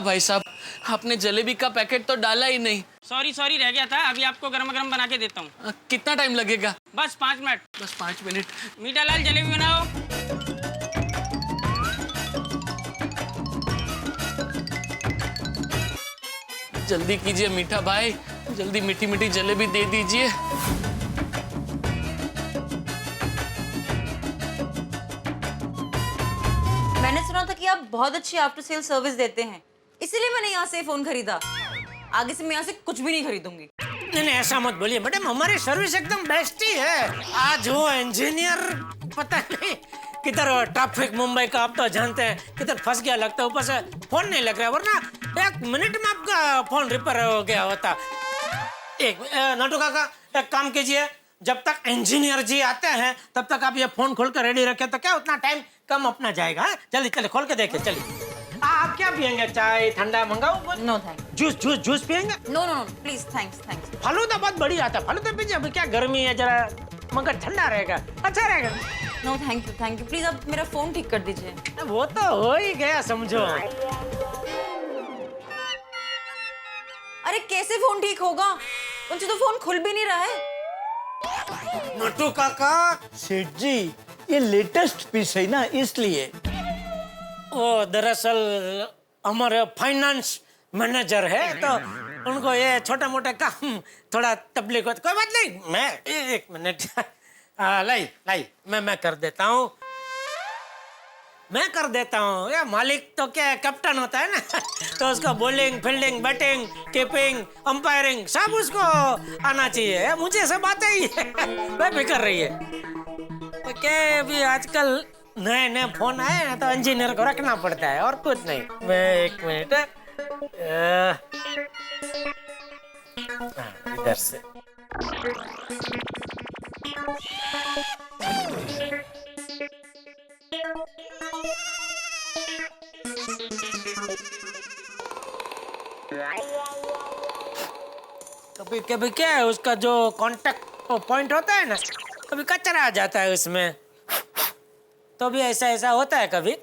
भाई साहब, आपने जलेबी का पैकेट तो डाला ही नहीं। सॉरी रह गया था, अभी आपको गरम गरम बना के देता हूँ। कितना टाइम लगेगा? बस 5 मिनट। बस 5 मिनट। मीठा लाल जलेबी बनाओ। जल्दी कीजिए मीठा भाई, जल्दी मीठी मीठी जलेबी दे दीजिए। मैंने सुना था कि आप बहुत अच्छी आफ्टर सेल सर्विस देते हैं, इसीलिए मैंने यहाँ से फोन खरीदा। आगे से मैं यहाँ से कुछ भी नहीं खरीदूंगी। नहीं ऐसा मत बोलिए मैडम, हमारी सर्विस एकदम बेस्ट ही है। आज वो इंजीनियर पता नहीं किधर ट्रैफिक मुंबई का आप तो जानते हैं किधर फंस गया लगता है, ऊपर से फोन नहीं लग रहा, वरना 1 मिनट में आपका फोन रिपेयर हो गया होता। नाटू काका एक काम कीजिए, जब तक इंजीनियर जी आते हैं तब तक आप ये फोन खोल कर रेडी रखें तो क्या उतना टाइम कम अपना जाएगा। जल्दी चले खोल के देखिए। चलिए आप क्या पियेंगे, चाय ठंडा मंगाओ? No thank. जूस पियेंगे? No please thanks. फालूदा बहुत बढ़िया आता है, फालूदा पीजिए। अभी क्या गर्मी है, जरा मगर ठंडा रहेगा, अच्छा रहेगा। नो थैंक यू प्लीज आप मेरा फोन ठीक कर दीजिए। वो तो हो ही गया समझो। अरे कैसे फोन ठीक होगा, उनसे तो फोन खुल भी नहीं रहा है। नटू काका सेठ जी ये लेटेस्ट पीस है ना, इसलिए। वो दरअसल हमारे फाइनेंस मैनेजर है तो उनको ये छोटा मोटा काम थोड़ा तकलीफ होता। कोई बात नहीं, मैं 1 मिनट लाई मैं कर देता हूँ, मैं कर देता हूँ। ये मालिक तो क्या कैप्टन होता है ना तो उसको bowling fielding batting keeping umpiring सब उसको आना चाहिए। मुझे सब आता ही है बेफिक्र रही है। तो क्या अभी आजकल नए फोन आए ना तो इंजीनियर को रखना पड़ता है और कुछ नहीं। मैं 1 मिनट इधर से कभी कभी क्या है उसका जो कांटेक्ट पॉइंट होता है ना, कभी कचरा आ जाता है उसमें, तो भी ऐसा होता है कभी।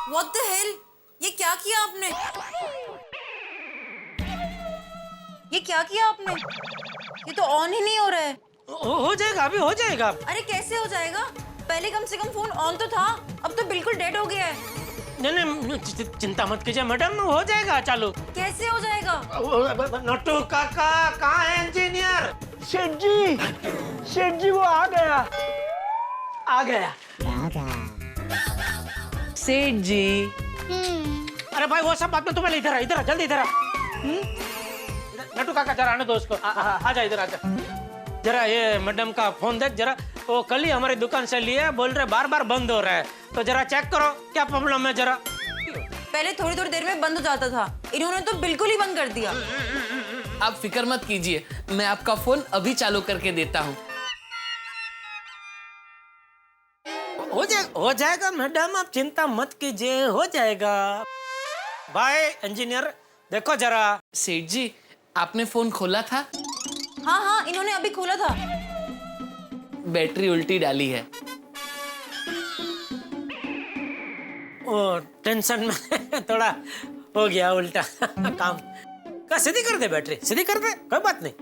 What the hell? ये क्या किया आपने? ये तो ऑन ही नहीं हो रहा है। हो जाएगा, अभी हो जाएगा। अरे कैसे हो जाएगा? पहले कम से कम फोन ऑन तो था, अब तो बिल्कुल डेड हो गया है। नहीं चिंता मत कीजिए मैडम, हो जाएगा चालू। कैसे हो जाएगा? नटू काका कहाँ है इंजीनियर? सेठ जी वो आ गया। सेठ जी। अरे भाई वो सब बात में तुम्हें इधर जल्दी इधर। नटू काका जरा आने दो उसको। आजा इधर आजा जरा। ये मैडम का फोन देख जरा, वो कल ही हमारी दुकान से लिए, बोल रहे बार बंद हो रहा है, तो जरा चेक करो क्या प्रॉब्लम है जरा। पहले थोड़ी देर में बंद हो जाता था, इन्होंने तो बिल्कुल ही बंद कर दिया। आप फिक्र मत कीजिए, मैं आपका फोन अभी चालू करके देता हूँ। हो जाएगा मैडम, आप चिंता मत कीजिए, हो जाएगा। बाय इंजीनियर, देखो जरा। सेठ जी आपने फोन खोला था? हाँ इन्होंने अभी खोला था। बैटरी उल्टी डाली है। ओ टेंशन में थोड़ा हो गया उल्टा काम। का सीधी कर दे, बैटरी सीधी कर दे, कोई बात नहीं।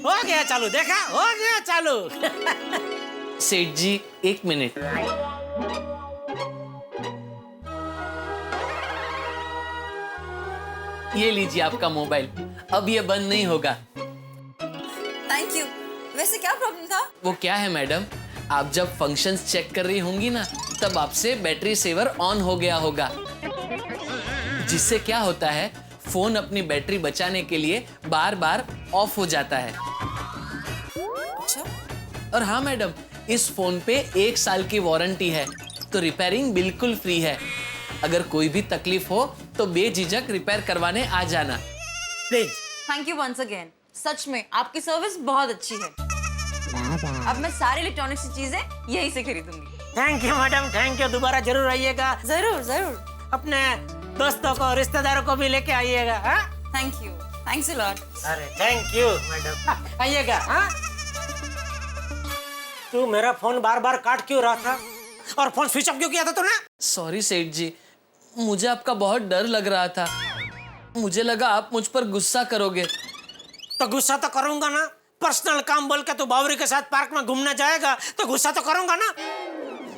हो गया चालू, देखा हो गया चालू। सेठ जी 1 मिनट। ये लीजिए आपका मोबाइल, अब ये बंद नहीं होगा। Thank you. वैसे क्या प्रॉब्लम था? वो क्या है मैडम, आप जब फंक्शंस चेक कर रही होंगी ना, तब आपसे बैटरी सेवर ऑन हो गया होगा, जिससे क्या होता है फोन अपनी बैटरी बचाने के लिए बार ऑफ हो जाता है। अच्छा? और हाँ मैडम, इस फोन पे 1 साल की वारंटी है, तो रिपेयरिंग बिल्कुल फ्री है। अगर कोई भी तकलीफ हो तो बेझिझक रिपेयर करवाने आ जाना। Please. Thank you once again. सच में आपकी सर्विस बहुत अच्छी है। अब मैं सारी इलेक्ट्रॉनिक्स की चीजें यहीं से खरीदूंगी। Thank you madam, thank you. दोबारा जरूर आइएगा। जरूर जरूर। अपने दोस्तों को, रिश्तेदारों को भी लेके आइएगा। हाँ? Thank you, thanks a lot. अरे थैंक यू मैडम। आइएगा। हाँ? तू मेरा फोन बार बार काट क्यों रहा था और फोन स्विच ऑफ क्यों किया था तूने? सॉरी सेठ जी, मुझे आपका बहुत डर लग रहा था। मुझे लगा आप मुझ पर गुस्सा करोगे। तो गुस्सा तो करूंगा ना। पर्सनल काम बोल के तू बावरी के साथ पार्क में घूमने जाएगा तो गुस्सा तो करूंगा ना।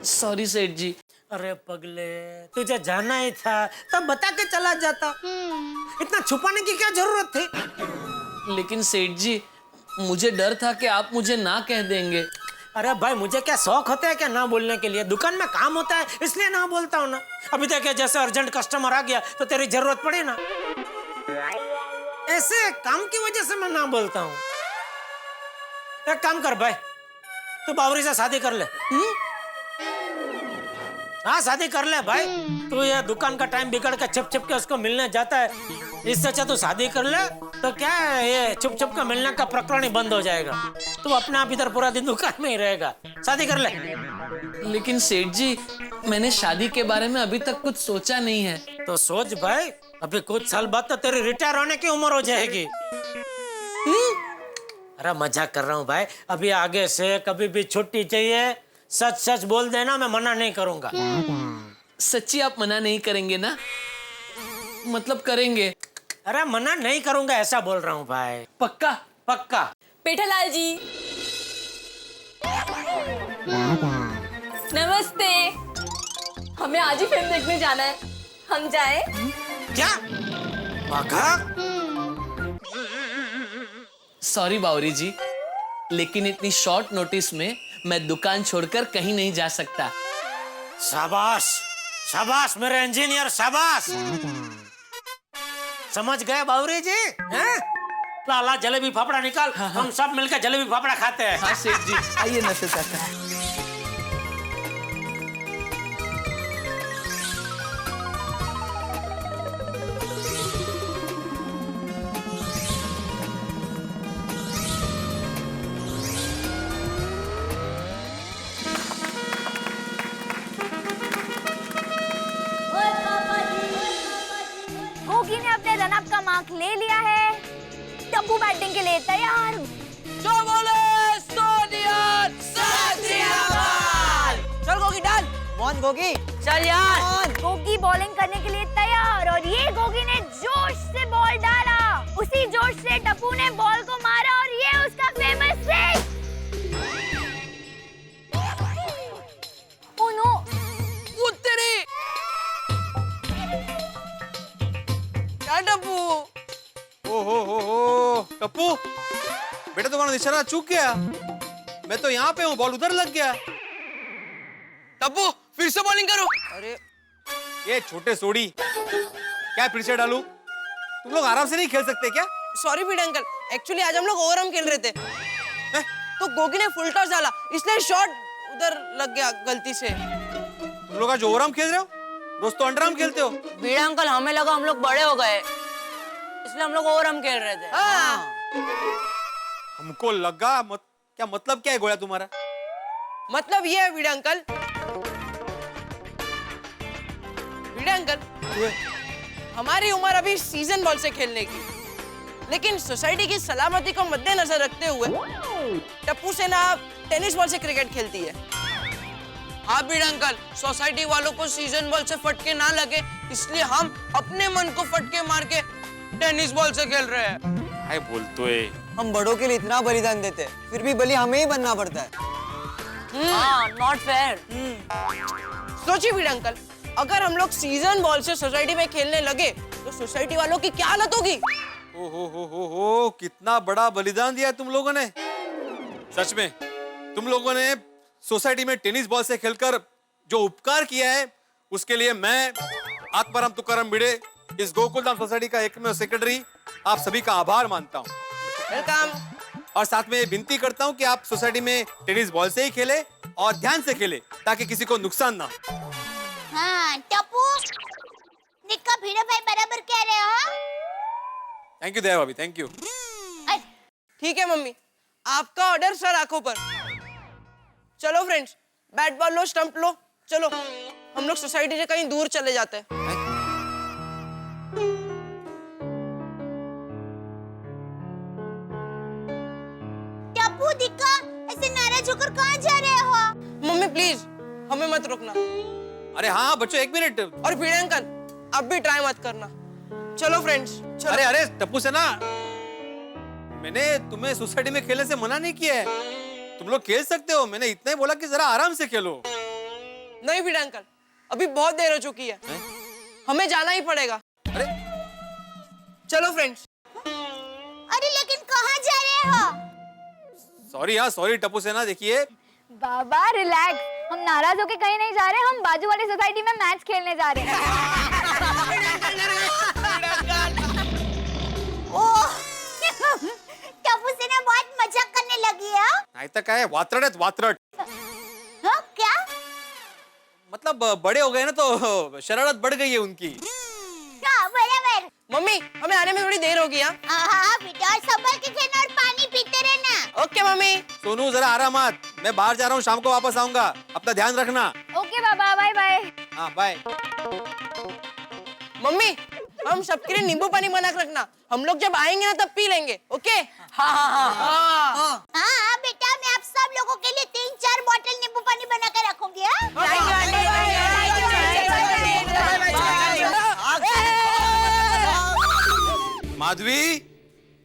सॉरी सेठ जी। अरे पगले, तुझे जाना ही था तब बता के चला जाता। इतना छुपाने की क्या जरूरत थी? लेकिन सेठ जी, मुझे डर था कि आप मुझे ना कह देंगे। अरे भाई, मुझे क्या शौक होता है क्या ना बोलने के लिए? दुकान में काम होता है इसलिए ना बोलता हूँ ना। अभी देखे जैसे अर्जेंट कस्टमर आ गया तो तेरी जरूरत पड़ी ना, ऐसे काम की वजह से मैं ना बोलता हूँ। एक काम कर भाई, तू बावरी से शादी कर ले। हाँ, शादी कर ले भाई। तू ये दुकान का टाइम बिगड़ के छुप छुप के उसको मिलने जाता है, इससे अच्छा तू शादी कर ले तो क्या है, ये छुप छुप के मिलने का प्रकरण ही बंद हो जाएगा। तू अपने आप इधर पूरा दिन दुकान में ही रहेगा। शादी कर ले। लेकिन सेठ जी, मैंने शादी के बारे में अभी तक कुछ सोचा नहीं है। तो सोच भाई, अभी कुछ साल बाद तो तेरी रिटायर होने की उम्र हो जाएगी। अरे मजाक कर रहा हूँ भाई। अभी आगे से कभी भी छुट्टी चाहिए सच सच बोल देना, मैं मना नहीं करूंगा। सच्ची आप मना नहीं करेंगे ना? मतलब करेंगे? अरे मना नहीं करूंगा ऐसा बोल रहा हूँ भाई। पक्का? पक्का। पेठालाल जी नमस्ते। हमें आज ही फिल्म देखने जाना है, हम जाए? क्या? पक्का? सॉरी बावरी जी, लेकिन इतनी शॉर्ट नोटिस में मैं दुकान छोड़कर कहीं नहीं जा सकता। शाबाश, शाबाश मेरे इंजीनियर, शाबाश। समझ गए बावरी जी? हैं? लाला जलेबी फाफड़ा निकाल। हम सब मिलकर जलेबी फाफड़ा खाते हैं। हाँ सेठ जी, आइए ना सेठ काका। गोगी ने अपने रनअप का मार्क ले लिया है। टप्पू बैटिंग के लिए तैयार। चल गोगी डाल। वन गोगी। चल यार। गोगी बॉलिंग करने के लिए तैयार और ये गोगी ने जोश से बॉल डाला। उसी जोश से टप्पू ने बॉल को मारा और ये उसका फेमस सिक्स। Oh no. क्या टप्पू? ओ टप्पू, बेटा तुम्हारा निशाना चूक गया। मैं तो यहाँ पे हूँ, बॉल उधर लग गया। टप्पू फिर से बॉलिंग करो। अरे ये छोटे सोडी, क्या फिर से डालूं? तुम लोग आराम से नहीं खेल सकते क्या? सॉरी पीड अंकल, एक्चुअली आज हम लोग ओवरआर्म खेल रहे थे। तो गोगी ने फुल टॉस डाला इसलिए शॉट उधर लग गया गलती से। तुम लोग आज ओवरआर्म खेल रहे हो? रोज तो अंडरआर्म खेलते हो। बीड़ा अंकल, हमें लगा हम लोग बड़े हो गए इसलिए हम लोग ओवरआर्म खेल रहे थे। हमको लगा क्या मतलब क्या है गोया तुम्हारा? मतलब ये है वीडा अंकल, वीडा अंकल हमारी उम्र अभी सीजन बॉल से खेलने की, लेकिन सोसाइटी की सलामती को मद्देनजर रखते हुए टप्पू से ना टेनिस बॉल से क्रिकेट खेलती है। हाँ वीडा अंकल, सोसाइटी वालों को सीजन बॉल से फटके ना लगे इसलिए हम अपने मन को फटके मार के टेनिस बॉल से खेल रहे हैं। हाय बोलतो है। हम बड़ों के लिए इतना बलिदान देते हैं, फिर भी बलि हमें ही बनना पड़ता है। हाँ, नॉट फेयर। सोचिए वीड अंकल, अगर हम लोग सीजन बॉल से सोसाइटी में खेलने लगे तो सोसाइटी वालों की क्या हालत होगी? हो कितना बड़ा बलिदान दिया तुम लोगों ने। सच में तुम लोगों ने सोसाइटी में टेनिस बॉल से खेलकर जो उपकार किया है उसके लिए मैं आत्माराम तुकाराम भिड़े, इस गोकुलधाम सोसाइटी का एकमेव सेक्रेटरी, आप सभी का आभार मानता हूँ। वेलकम। और साथ में विनती करता हूँ कि आप सोसाइटी में टेनिस बॉल से ही खेले और ध्यान से खेले ताकि किसी को नुकसान ना हो। हाँ टप्पू, निक्का भिड़े भाई बराबर कह रहे हो। थैंक यू दया भाभी, थैंक यू। ठीक है मम्मी, आपका ऑर्डर सर आंखों पर। चलो फ्रेंड्स, बैट बॉल लो, स्टंप लो, चलो हम लोग सोसाइटी से कहीं दूर चले जाते हैं। टप्पू दिक्का, ऐसे नाराज होकर कहाँ जा रहे हो? मम्मी प्लीज हमें मत रोकना। अरे हाँ बच्चों, 1 मिनट। और भिड़े अंकल, अब भी ट्राई मत करना। चलो फ्रेंड्स, चलो। अरे अरे टप्पू से ना, मैंने तुम्हें सोसाइटी में खेलने से मना नहीं किया है। तुम लोग खेल सकते हो, मैंने इतना ही बोला कि जरा आराम से खेलो। नहीं भिड़े अंकल, अभी बहुत देर हो चुकी है, हमें जाना ही पड़ेगा। अरे चलो फ्रेंड्स। अरे लेकिन कहाँ जा रहे हो? सॉरी, हाँ सॉरी टप्पू से ना, देखिए बाबा रिलैक्स, हम नाराज होके कहीं नहीं जा रहे, हम बाजू वाली सोसाइटी में मैच खेलने जा रहे हैं। ओह, टप्पू से ना बहुत मजाक करने लगी है। नहीं तो क्या है, वात्रट है वात्रट। हाँ क्या? मतलब बड़े हो गए ना तो शरारत बढ़ गई है उनकी। हाँ बराबर। मम्मी हमें आने में थोड़ी देर होगी। हाँ बेटा, और संभल के खेलना और पानी पीते रहना। Okay mummy. सोनू जरा आराम मत, मैं बाहर जा रहा हूँ, शाम को वापस आऊंगा, अपना ध्यान रखना। ओके बाबा, बाय बाय। हाँ बाय। मम्मी हम सबके लिए नींबू पानी बना कर रखना, हम लोग जब आएंगे ना तब पी लेंगे। ओके? हाँ हाँ हाँ हाँ। हाँ बेटा, मैं आप सब लोगों के लिए 3-4 बोतल नींबू पानी बना कर रखूंगी। माधवी,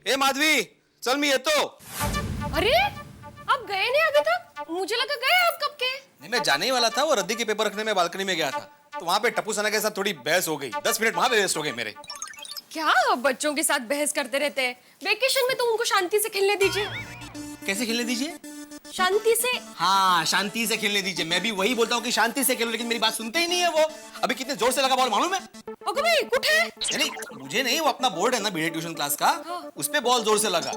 ए माधवी, चल मैं ये तो। अरे आप गए नहीं अभी तक? मुझे लगा गए आप कब के। नहीं मैं जाने ही वाला था, वो रद्दी के पेपर रखने में बालकनी में गया था, तो वहाँ पे टप्पू सना के साथ थोड़ी बहस हो गई। 10 मिनट वहाँ पे वेस्ट हो गए मेरे। क्या आप बच्चों के साथ बहस करते रहते हैं? वेकेशन में तो उनको शांति से खेलने दीजिए। कैसे खेलने दीजिए? शांति से। हाँ शांति से खेलने दीजिए, मैं भी वही बोलता हूँ कि शांति से खेलो, लेकिन मेरी बात सुनते ही नहीं है वो। अभी कितने जोर से लगा बॉल मालूम है? ओके भाई कुछ है? नहीं मुझे नहीं, वो अपना बोर्ड है ना बीडे ट्यूशन क्लास का, उस पे बॉल जोर से लगा।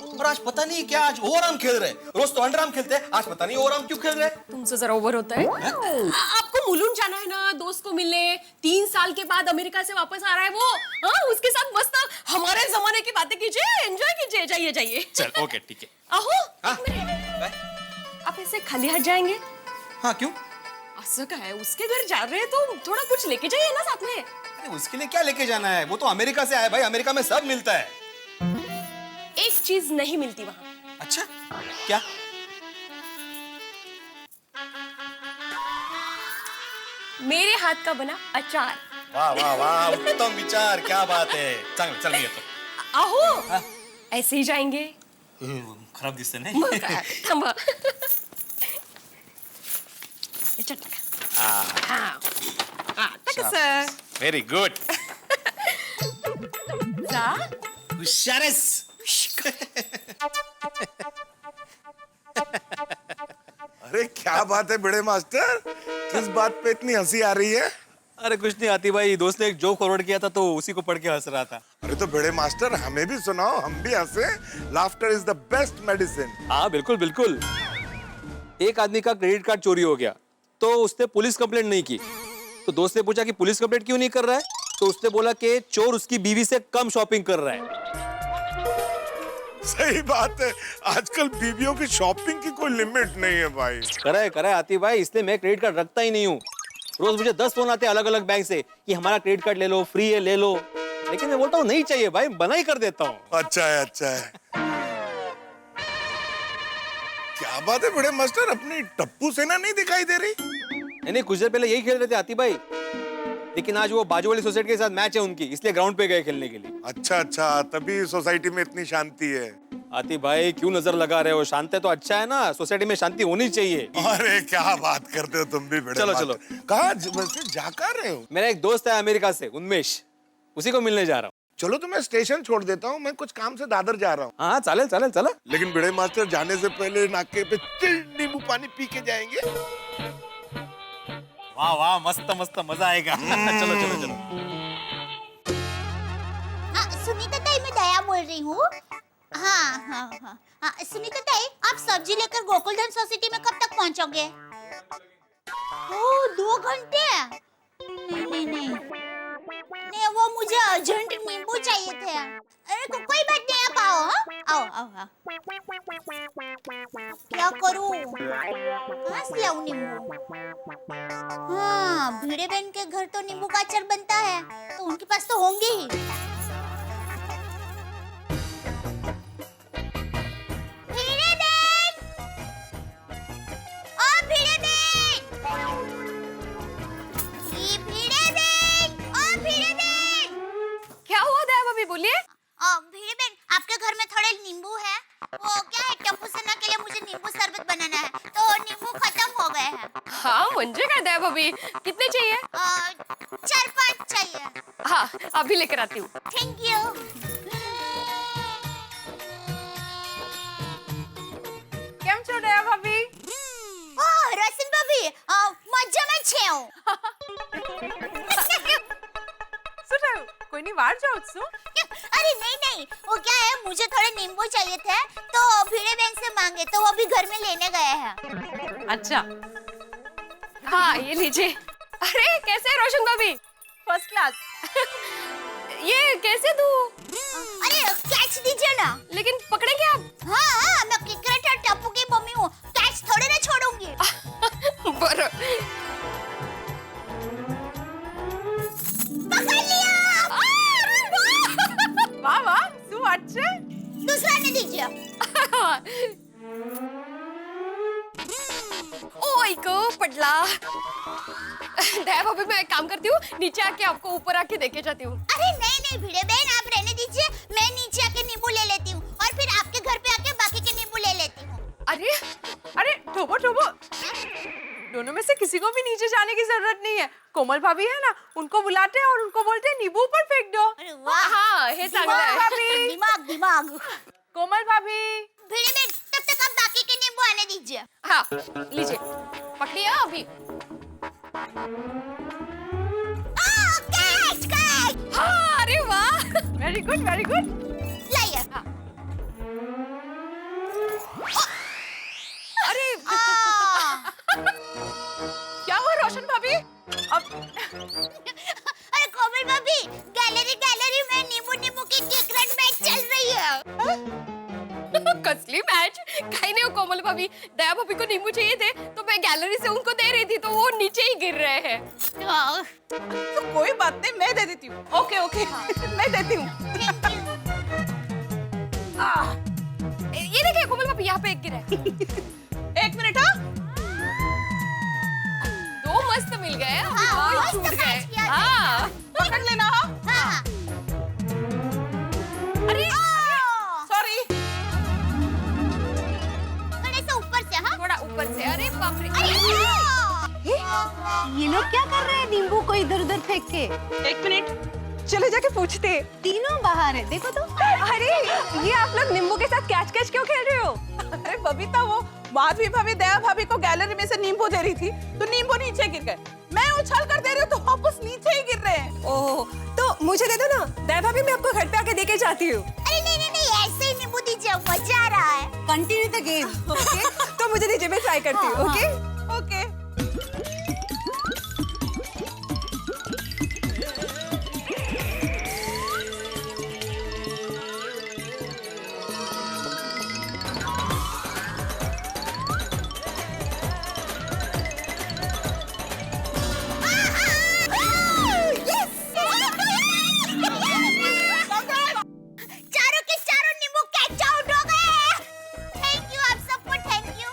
और आज पता नहीं क्या, आज ओवरआर्म खेल रहे, रोज तो अंडरआर्म खेलते हैं, आज पता नहीं ओवरआर्म क्यों खेल रहे। तुमसे जरा ओवर होता है। आपको मुलुंड जाना है ना दोस्त को मिलने, 3 साल के बाद अमेरिका से वापस आ रहा है वो। हाँ उसके साथ मस्त हमारे जमाने की बातें कीजिए, एंजॉय कीजिए। जाइए जाइए। चल ओके ठीक है। आहो हाँ, आप ऐसे खाली हाथ जाएंगे? हाँ क्यों? असं का है, उसके घर जा रहे हैं तो थोड़ा कुछ लेके जाइए ना साथ में। अरे उसके लिए क्या लेके जाना है, वो तो अमेरिका से आया भाई, अमेरिका में सब मिलता है। एक चीज नहीं मिलती वहां। अच्छा क्या? मेरे हाथ का बना अचार। वाह वाह वाह, उत्तम विचार, क्या बात है। चल चल ये तो। आहो ऐसे ही जाएंगे। खराब दिसते नहीं। थांबा। याच्यात टाका. हा. टाका सर. Very good. जा. हुशारस। अरे क्या बात है बड़े मास्टर, किस बात पे इतनी हंसी आ रही है? अरे कुछ नहीं आती भाई, दोस्त ने एक जोक फॉरवर्ड किया था तो उसी को पढ़ के हंस रहा था। अरे तो बड़े मास्टर हमें भी सुनाओ, हम भी हंसे। Laughter is the best medicine. हाँ बिल्कुल बिल्कुल। एक आदमी का क्रेडिट कार्ड चोरी हो गया तो उसने पुलिस कंप्लेंट नहीं की, तो दोस्त ने पूछा कि पुलिस कंप्लेंट क्यों नहीं कर रहा है, तो उसने बोला कि चोर उसकी बीवी से कम शॉपिंग कर रहा है। सही बात है, आजकल बीवियों की शॉपिंग की कोई लिमिट नहीं है भाई। करे आती भाई, इसलिए मैं क्रेडिट कार्ड रखता ही नहीं हूँ। रोज मुझे 10 फोन आते हैं अलग अलग बैंक से कि हमारा क्रेडिट कार्ड ले लो, फ्री है ले लो, लेकिन मैं बोलता हूँ नहीं चाहिए भाई, बना ही कर देता हूँ। अच्छा है अच्छा है। क्या बात है बड़े मास्टर, अपनी टप्पू सेना नहीं दिखाई दे रही? नहीं कुछ देर पहले यही खेल रहे थे आती भाई, लेकिन आज वो बाजू वाली सोसाइटी के साथ मैच है उनकी, इसलिए ग्राउंड पे गए खेलने के लिए। अच्छा अच्छा, तभी सोसाइटी में इतनी शांति है। आती भाई क्यों नजर लगा रहे हो, शांति तो अच्छा है ना, सोसाइटी में शांति होनी चाहिए। अरे क्या बात करते हो तुम भी बड़े। चलो चलो। कहाँ वैसे जा कर रहे हो? मेरा एक दोस्त है अमेरिका से, उन्मेष, उसी को मिलने जा रहा हूँ। चलो तो मैं स्टेशन छोड़ देता हूँ, मैं कुछ काम से दादर जा रहा हूँ। हाँ चालेल चालेल चला। लेकिन बड़े मास्टर जाने से पहले नाके पे नींबू पानी पी के जाएंगे। वाह वाह, मस्त मस्त, मजा आएगा। चलो चलो चलो। सुनीता ताई, मैं दया बोल रही हूँ। हाँ, सुनीता ताई, आप सब्जी लेकर गोकुलधन सोसाइटी में कब तक पहुँचोगे? ओह 2 घंटे? नहीं, वो मुझे अर्जेंट नींबू चाहिए थे। अरे कोई बात नहीं, आप आओ। हाँ? आओ। करूं? कहाँ से लाऊं नींबू? हाँ, भिड़े बहन के घर तो नींबू का अचार बनता है, तो उनके पास तो होंगे ही। भिड़े बहन! ओ भिड़े बहन! ये भिड़े बहन! ओ भिड़े बहन! क्या हुआ दया भाभी, बोलिए। भिड़े बहन, आपके घर में थोड़े नींबू है? वो क्या है, टप्पू सन्ना के लिए मुझे नींबू शरबत बनाना है, तो नींबू खत्म हो गए हैं। हाँ मुझे क्या दया भाभी, कितने चाहिए? 4-5 चाहिए। हाँ अभी लेकर आती हूँ। Thank you. કેમ છો દયા ભાભી? ओह रोशन भाभी, मजा में छे हूँ। શું થયું? કોઈની વાર જાઉં છું? अरे नहीं, वो क्या है, मुझे थोड़े नींबू चाहिए थे, तो भिड़े बहन से मांगे, तो वो अभी घर में लेने गए हैं। अच्छा हाँ ये लीजिए। अरे कैसे है रोशन भाभी? First class. ये कैसे दूँ? अरे कैच दीजिए ना। लेकिन पकड़ेंगे आप? हाँ, मैं किकरेट और टप्पू की मम्मी हूँ, कैच थोड़े ना छोड़ूंगी। बरो पकड़ लिया। वाह वाह, શું વાત છે? दूसरा ने दीजिए। ओए को पडला। दया भाभी मैं एक काम करती हूँ, नीचे आके आपको ऊपर आके देके जाती हूँ। अरे नहीं भिड़े बहन, आप रहने दीजिए, मैं नीचे आके नींबू ले लेती हूँ और फिर आपके घर पे आके बाकी के नींबू ले लेती हूँ। अरे अरे ठोबो ठोबो, दोनों में से किसी को भी नीचे जाने की जरूरत नहीं है। कोमल भाभी है ना, उनको बुलाते हैं और उनको बोलते हैं नींबू ऊपर फेंक दो। अरे वाह, हाँ हे चांगलं आहे। दिमाग। कोमल भाभी। भिड़े बहन, तब तक आप बाकी के नींबू आने दीजिए। हाँ लीजिए, पकड़िए अभी। कैच। हाँ अरे वाह, वेरी गुड वेरी गुड। लाइए। हाँ। अरे क्या हुआ रोशन भाभी? अब अरे कोमल भाभी, गैलरी में नींबू की किकरेट मैच चल रही है। कसली मैच? कहीं नहीं हो कोमल भाभी, दया भाभी को नींबू चाहिए थे तो मैं गैलरी से उनको दे रही थी, तो वो नीचे ही गिर रहे हैं। तो कोई बात नहीं, मैं दे देती हूँ। ओके मैं देती हूँ। ये देखिए कोमल भाभी, यहाँ पे एक गिरा है। 1 मिनट। हाँ 2 मस्त मिल गए, हाँ, और मस्त छूट catch गए। किया हाँ पकड़ लेना। हाँ हाँ। अरे सॉरी। थोड़े से ऊपर से। हाँ थोड़ा ऊपर से। अरे बाप रे। ये लोग क्या कर रहे हैं नींबू को इधर उधर फेंक के? 1 मिनट, चले जाके पूछते। तीनों बाहर है, देखो तो। अरे ये आप लोग नींबू के साथ कैच कैच क्यों खेल रहे हो? अरे बबीता, वो माधवी भाभी दया भाभी को गैलरी में से नींबू दे रही थी, तो नींबू नीचे गिर गए। मैं उछाल कर दे रही हूँ तो वापस नीचे ही गिर रहे हैं। ओह तो मुझे दे दो ना दया भाभी, मैं आपको घर पे आके देके जाती हूँ। अरे नहीं, ऐसे ही नींबू दीजिए, मजा आ रहा है। Continue the game. ओके तो मुझे दीजिए, मैं ट्राई करती हूँ। Okay okay. चारों के चारों नींबू कैच आउट हो गए। थैंक यू, आप सबको थैंक यू।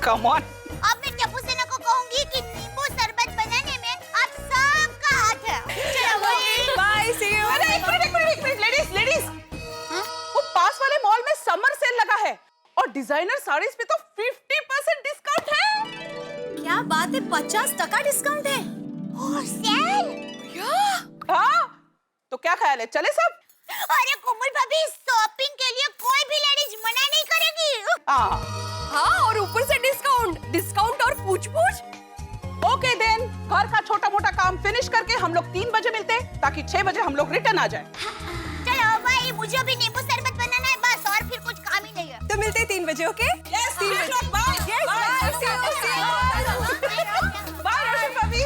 Come on. अब मैं टप्पू सेना को कहूंगी कि नींबू शरबत बनाने में आप सबका हाथ है। चलो बाय, सी यू। अरे एक मिनट, लेडीज। हाँ? वो पास वाले मॉल में समर सेल लगा है और डिजाइनर साड़ीज पे तो 50% डिस्काउंट है। क्या बात है, 50% डिस्काउंट है। ओह सेल। हाँ तो क्या ख्याल है, चले सब? अरे कोमल भाभी, शॉपिंग के लिए कोई भी लेडीज मना नहीं करेगी। हाँ और ऊपर से डिस्काउंट और पूछ ओके देन, घर का छोटा मोटा काम फिनिश करके हम लोग 3 बजे मिलते हैं, ताकि 6 बजे हम लोग रिटर्न आ जाए। चलो भाई, मुझे भी नींबू शरबत बनाना है बस, और फिर कुछ काम ही नहीं है। तो मिलते हैं 3 बजे। ओके यस, 3 बजे। बाय। बाय रोशन भाभी।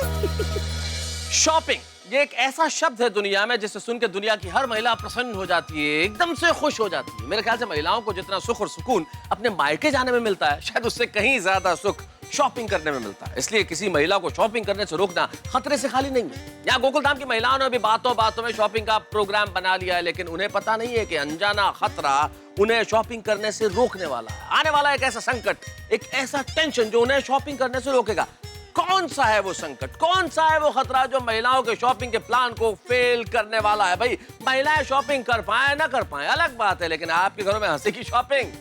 शॉपिंग ये एक ऐसा शब्द है दुनिया में जिसे सुन के दुनिया की हर महिला प्रसन्न हो जाती है, एकदम से खुश हो जाती है। मेरे ख्याल से महिलाओं को जितना सुख और सुकून अपने मायके जाने में मिलता है, शायद उससे कहीं ज्यादा सुख शॉपिंग करने में मिलता है। इसलिए किसी महिला को शॉपिंग करने से रोकना खतरे से खाली नहीं है। यहाँ गोकुलधाम की महिलाओं ने भी बातों बातों में शॉपिंग का प्रोग्राम बना लिया है, लेकिन उन्हें पता नहीं है कि अनजाना खतरा उन्हें शॉपिंग करने से रोकने वाला है। आने वाला एक ऐसा संकट, एक ऐसा टेंशन जो उन्हें शॉपिंग करने से रोकेगा। कौन सा है वो संकट, कौन सा है वो खतरा जो महिलाओं के शॉपिंग के प्लान को फेल करने वाला है? भाई, महिलाएं शॉपिंग कर पाए ना कर पाए अलग बात है, लेकिन आपके घरों में हंसी की शॉपिंग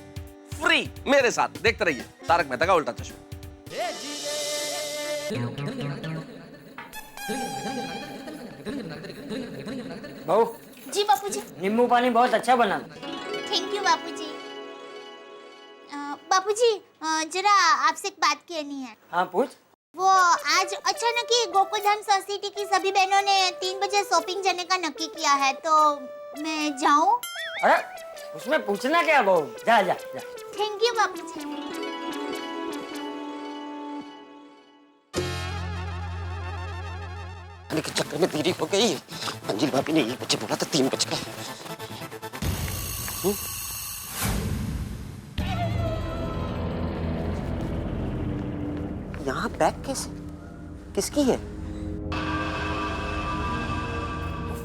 फ्री। मेरे साथ देखते रहिए तारक मेहता का उल्टा चश्मा। बहू जी बापूजी। नींबू पानी बहुत अच्छा बना। थैंक यू बापूजी। बापूजी जरा आपसे एक बात कहनी है। हाँ पूछ। वो आज अचानक ही गोकुलधाम सोसाइटी की सभी बहनों ने 3 बजे शॉपिंग जाने का नक्की किया है, तो मैं जाऊं? अरे उसमें पूछना क्या बहू, जा जा जा। थैंक यू बापूजी। के चक्कर में देरी हो गई। अंजिल भाभी ने ये बच्चे बोला था 3 बज गए। यहाँ बैग कैसे, किसकी है?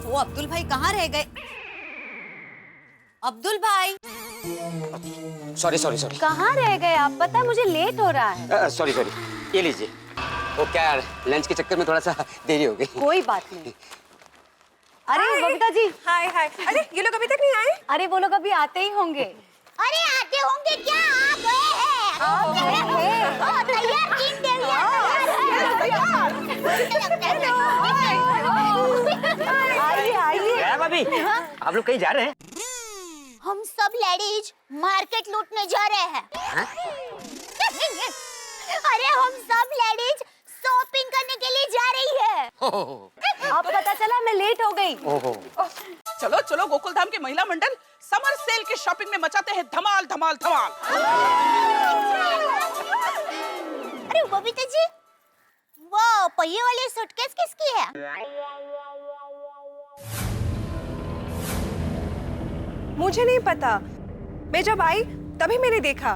वो अब्दुल भाई कहाँ रह गए? अब्दुल भाई। Sorry sorry sorry. कहाँ रह गए आप? पता मुझे लेट हो रहा है। सॉरी सॉरी, ये लीजिए। वो क्या यार, लंच के चक्कर में थोड़ा सा देरी हो गई। कोई बात नहीं। अरे बबीता जी। हाय हाय। अरे ये लोग अभी तक नहीं आए? अरे वो लोग अभी आते ही होंगे। अरे आते होंगे क्या? आ गए हैं। तैयार टीम आइए आइए। क्या भाभी, आप लोग कहीं जा रहे हैं? हम सब लेडीज मार्केट लूटने जा रहे हैं। अरे हम सब लेडीज शॉपिंग करने के लिए जा रही है। अब पता चला मैं लेट हो गई। चलो चलो, गोकुलधाम के महिला मंडल समर सेल के शॉपिंग में मचाते हैं धमाल धमाल धमाल। अरे बबीता जी, वो पहिए वाली सूटकेस किसकी है? मुझे नहीं पता, मैं जब आई तभी मैंने देखा।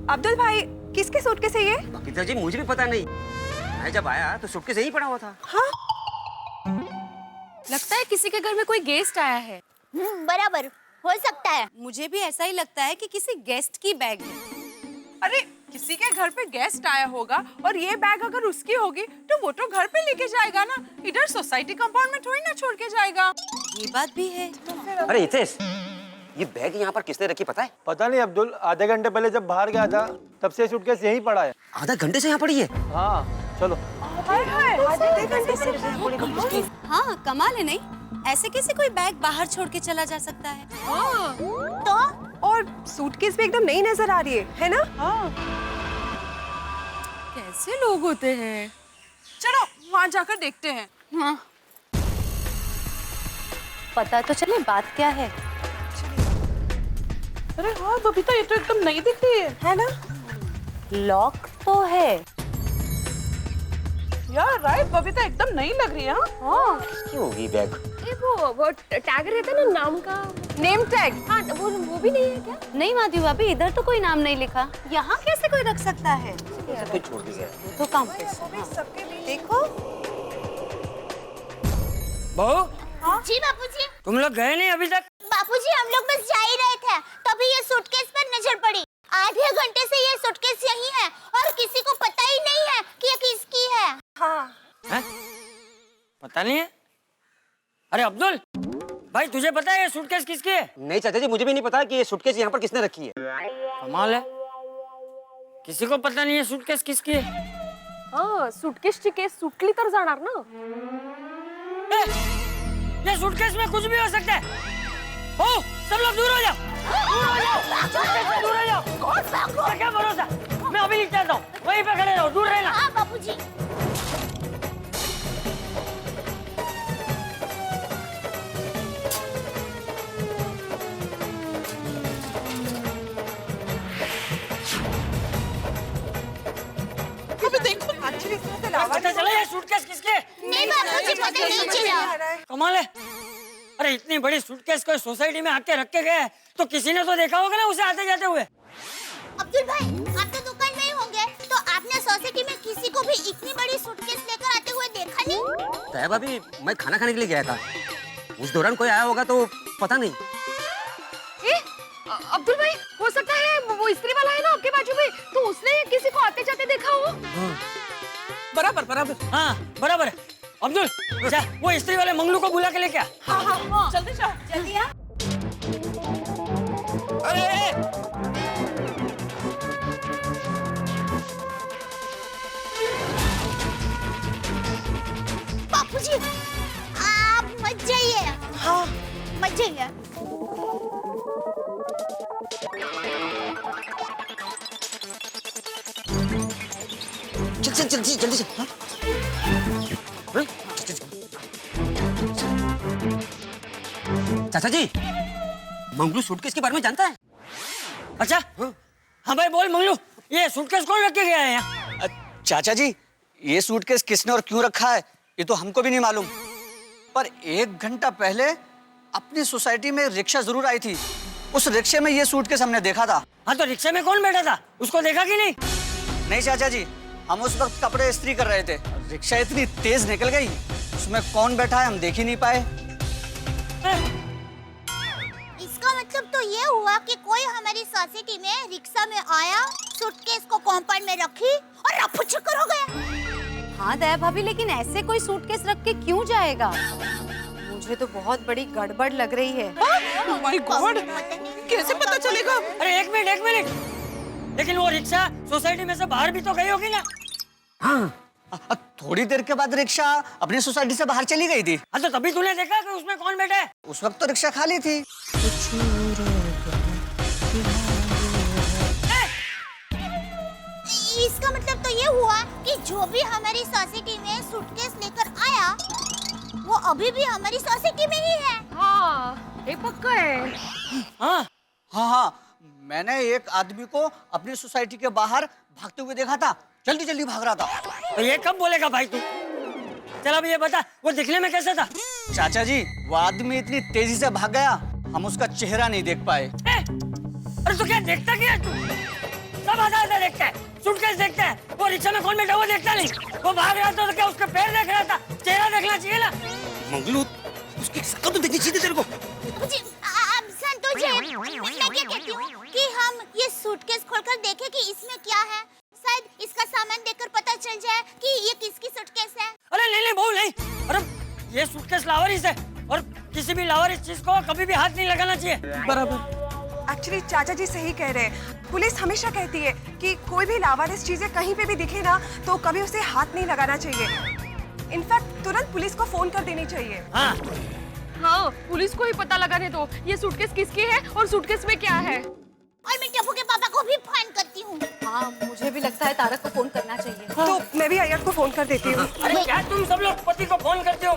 अब्दुल भाई, किसके सूटकेस है ये? बबीता जी मुझे भी पता नहीं, मैं जब आया तो सूटकेस यहीं पड़ा हुआ था। हाँ? लगता है किसी के घर में कोई गेस्ट आया है। बराबर, हो सकता है। मुझे भी ऐसा ही लगता है कि किसी गेस्ट की बैग है। अरे किसी के घर पे गेस्ट आया होगा और ये बैग अगर उसकी होगी तो वो तो घर पे लेके जाएगा ना, इधर सोसाइटी कंपाउंड में थोड़ी ना छोड़ के जाएगा। ये बात भी है। अरे हितेश, ये बैग यहाँ पर किसने रखी पता है? पता नहीं अब्दुल, आधे घंटे पहले जब बाहर गया था तब से सूटकेस यहीं पड़ा है। आधा घंटे से यहाँ पड़ी है? हाँ चलो। आधे घंटे से। हाँ कमाल है नहीं, ऐसे कैसे कोई बैग बाहर छोड़ के चला जा सकता है? तो और सूटकेस भी एकदम नई नजर आ रही है ना? कैसे लोग होते हैं? चलो वहाँ जाकर देखते हैं। हाँ। पता तो चले बात क्या है। अरे हाँ बबीता, ये तो एकदम नई दिख रही है ना? लॉक तो है यार। राइट बबीता, एकदम नई लग रही है। हाँ। किसकी होगी बैग? वो टैग रहता है ना, नाम का नेम टैग। हाँ वो भी नहीं है क्या? नहीं माधवी भाभी, इधर तो कोई नाम नहीं लिखा। यहाँ कैसे कोई रख सकता है? कोई छोड़ दिया है। तो काम देखो। बहू जी बापूजी। तुम लोग गए नहीं अभी तक? बापूजी हम लोग बस जा ही रहे थे, तभी ये सूटकेस पर नजर पड़ी। आधे घंटे से ये सूटकेस यहीं है और किसी को पता ही नहीं है कि ये किसकी है। हाँ। है? पता नहीं है? अरे अब्दुल भाई, तुझे पता है ये सूटकेस किसकी है? नहीं चाचा जी, मुझे भी नहीं पता कि ये सूटकेस यहाँ पर किसने रखी है। कमाल है, किसी को पता नहीं है सूटकेस किसकी है। हाँ, सूटकेसची केस सुटली तर जाणार ना। ये सूटकेस में कुछ भी हो सकता है। हो, सब लोग दूर हो जाओ, दूर हो जाओ, सूटकेस से दूर हो जाओ। क्या भरोसा, मैं अभी लिख देता हूँ, वहीं पे खड़े रहो, दूर रहना। हाँ बापूजी। अबे देखो, एक्चुअली इसमें से लावा पता चला ये सूटकेस किसके? नहीं बाबूजी, पता नहीं चला। कमाल है। अरे इतनी बड़ी सूटकेस कोई सोसाइटी में आके रख के गया है तो किसी ने तो देखा होगा ना उसे आते जाते हुए। अब्दुल भाई, आप तो दुकान में ही होंगे, तो आपने सोसाइटी में किसी को भी इतनी बड़ी सूटकेस लेकर आते हुए देखा नहीं? तय भाभी, मैं खाना खाने के लिए गया था, उस दौरान कोई आया होगा तो पता नहीं। अब्दुल भाई, हो सकता है वो इस्त्री वाला है ना आपके बाजू में, तो उसने किसी को आते जाते देखा हो। बराबर बराबर। हाँ बराबर है। अब्दुल जा वो इस्त्री वाले मंगलू को बुला के लेके आ। हाँ हाँ हाँ, जल्दी जाओ। जल्दी आ। बापूजी, आप मत जाइए। हाँ, मत जाइए। चल जल्दी जल्दी से। हाँ? हाँ? चाचा जी, मंगलू सूटकेस के बारे में जानता है? अच्छा हाँ भाई बोल मंगलू, ये सूटकेस कौन रख के गया है यहाँ? चाचा जी, ये सूटकेस किसने और क्यों रखा है ये तो हमको भी नहीं मालूम, पर 1 घंटा पहले अपनी सोसाइटी में रिक्शा जरूर आई थी। उस रिक्शे में ये सूटकेस हमने देखा था। हाँ तो रिक्शे में कौन बैठा था, उसको देखा कि नहीं? नहीं चाचा जी, हम उस वक्त कपड़े इस्त्री कर रहे थे, रिक्शा इतनी तेज निकल गई, उसमें कौन बैठा है हम देख ही नहीं पाए। इसका मतलब तो ये हुआ कि कोई हमारी सोसाइटी में रिक्शा में आया, सूटकेस को कॉम्पाउंड में रखी और रफू चक्कर हो गया। हाँ दया भाभी, लेकिन ऐसे कोई सूटकेस रख के क्यों जाएगा? मुझे तो बहुत बड़ी गड़बड़ लग रही है। ओह माय गॉड, कैसे पता चलेगा? अरे एक मिनट, लेकिन वो रिक्शा सोसाइटी में से बाहर भी तो गई होगी ना? हाँ, थोड़ी देर के बाद रिक्शा अपनी सोसाइटी से बाहर चली गई थी। हाँ तो तभी तूने देखा कि उसमें कौन बैठा है? उस वक्त तो रिक्शा खाली थी। इसका मतलब तो ये हुआ कि जो भी हमारी सोसाइटी में सूटकेस लेकर आया, वो अभी भी हमारी सोसाइटी में ही है। हाँ ये पक्का है। हाँ हाँ हाँ, मैंने एक आदमी को अपनी सोसाइटी के बाहर भागते हुए देखा था, जल्दी जल्दी भाग रहा था। तो ये कब बोलेगा भाई तू? चल अब ये बता, वो दिखने में कैसा था? चाचा जी, वो आदमी इतनी तेजी से भाग गया, हम उसका चेहरा नहीं देख पाए। अरे तो क्या देखता क्या तू? सब आधा देखता है, सूटकेस देखता है, वो रिक्शा में कौन बैठा वो देखता नहीं। वो भाग रहा था तो क्या उसके पैर देख रहा था? चेहरा देखना चाहिए ना। मंगलू, उसकी शक्ल तो देखनी चाहिए तेरे को। जी, अब संतोष जी, मैं क्या कहती हूँ कि हम ये सूटकेस खोलकर देखें कि इसमें क्या है। शायद इसका सामान देखकर पता चल जाए कि ये किसकी सूटकेस है। अरे नहीं बहू नहीं, अरे ये सूटकेस लावारिस है और किसी भी लावारिस चीज को कभी भी हाथ नहीं लगाना चाहिए। बराबर। एक्चुअली चाचा जी सही कह रहे हैं, पुलिस हमेशा कहती है कि कोई भी लावारिस चीजें कहीं पे भी दिखे ना तो कभी उसे हाथ नहीं लगाना चाहिए। इनफैक्ट तुरंत पुलिस को फोन कर देनी चाहिए। हाँ पुलिस को ही पता लगाने दो ये सूटकेस किसकी है और सूटकेस में क्या है। और मैं टप्पू के पापा को भी फोन करती हूँ। हाँ मुझे भी लगता है तारक को फोन करना चाहिए। तो मैं भी अय्यर को फोन कर देती हूँ। अरे क्या तुम सब लोग पति को फोन करते हो?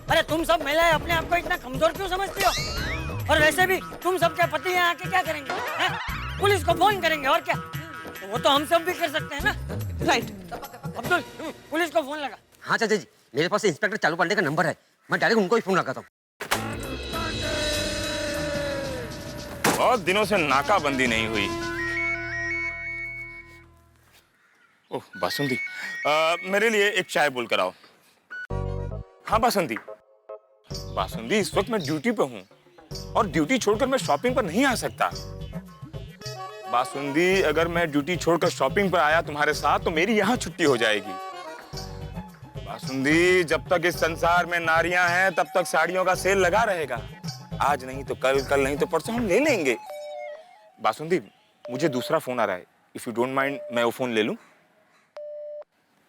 अरे तुम सब महिलाएं अपने आप को इतना कमजोर क्यों समझती हो? और वैसे भी तुम सबके पति यहाँ आके क्या करेंगे? पुलिस को फोन करेंगे और क्या? तो वो तो हम सब भी कर सकते हैं ना। राइट। अब्दुल पुलिस को फोन लगा। हाँ चाचा जी, मेरे पास इंस्पेक्टर चालू पांडे का नंबर है, मैं डायरेक्ट उनको ही फोन लगाता हूँ। बहुत दिनों से नाकाबंदी नहीं हुई। ओह बासुंदी, मेरे लिए एक चाय बोल कर आओ। हाँ बासुंदी, इस वक्त मैं ड्यूटी पे हूँ और ड्यूटी छोड़कर मैं शॉपिंग पर नहीं आ सकता। बासुंदी, अगर मैं ड्यूटी छोड़कर शॉपिंग पर आया तुम्हारे साथ तो मेरी यहाँ छुट्टी हो जाएगी। बासुंदी, जब तक इस संसार में नारियां हैं तब तक साड़ियों का सेल लगा रहेगा। आज नहीं तो कल, कल नहीं तो परसों हम ले लेंगे। बासुंदी, मुझे दूसरा फोन आ रहा है, इफ यू डोंट माइंड मैं वो फोन ले लूं?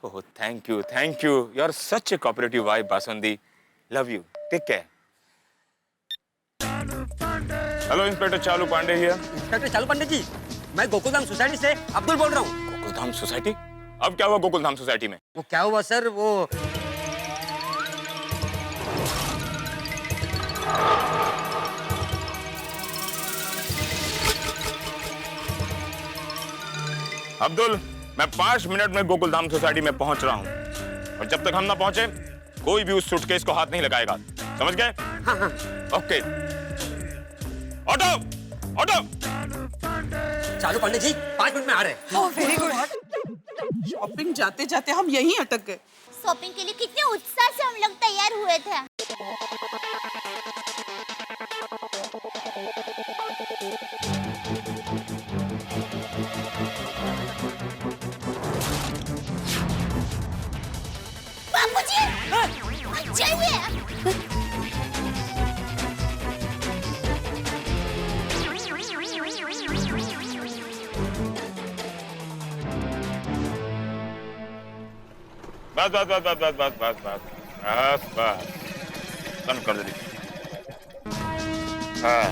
Oh thank you, you are such a cooperative wife Basundi, love you, take care. Hello inspector Chalu Pandey here. Inspector Chalu Pandey ji, मैं गोकुलधाम सोसाइटी से अब्दुल बोल रहा हूँ। गोकुलधाम सोसाइटी? अब क्या हुआ गोकुलधाम सोसाइटी में? वो क्या हुआ सर, वो अब्दुल, मैं 5 मिनट में गोकुलधाम सोसाइटी में पहुंच रहा हूं। और जब तक हम ना पहुंचे कोई भी उस सूटकेस को हाथ नहीं लगाएगा, समझ गए? हाँ हाँ। ओके। Auto auto. चालू पांडे जी 5 मिनट में आ रहे हैं। Oh very good. शॉपिंग जाते जाते हम यहीं अटक गए। शॉपिंग के लिए कितने उत्साह से हम लोग तैयार हुए थे। बापूजी चाहिए। बस बस बस बस बस बस बस बस बस बस बंद कर दे। हाँ।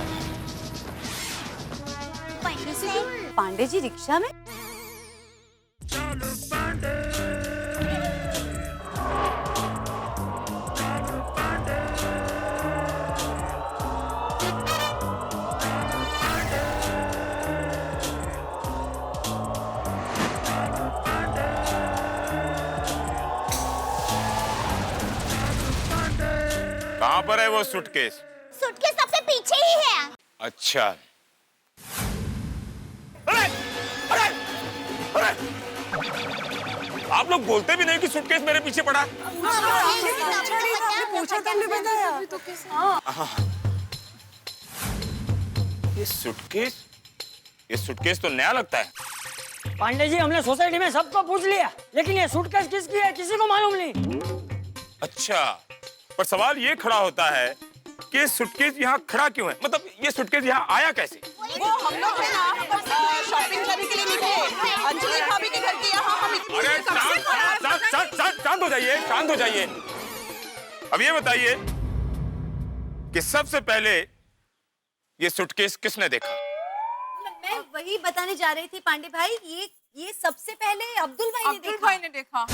पांडे जी रिक्शा में? कहाँ पर है वो सूटकेस? सूटकेस सबसे पीछे ही है। अच्छा। आप लोग बोलते भी नहीं कि सूटकेस मेरे पीछे पड़ा। आपने पूछा तो हमने बताया। ये सूटकेस तो नया लगता है। पांडे जी हमने सोसाइटी में सबको पूछ लिया, लेकिन ये सूटकेस किसकी है किसी को मालूम नहीं। अच्छा, पर सवाल ये खड़ा होता है कि सूटकेस यहाँ खड़ा क्यों है? मतलब ये सूटकेस यहाँ आया कैसे? वो हम लोग है ना शॉपिंग करने के लिए निकले अंजलि भाभी के घर के यहाँ। हम अरे शांत हो जाइए, शांत हो जाइए। अब ये बताइए कि सबसे पहले ये सूटकेस किसने देखा? मैं वही बताने जा रही थी पांडे भाई, ये सबसे पहले अब्दुल भाई ने देखा।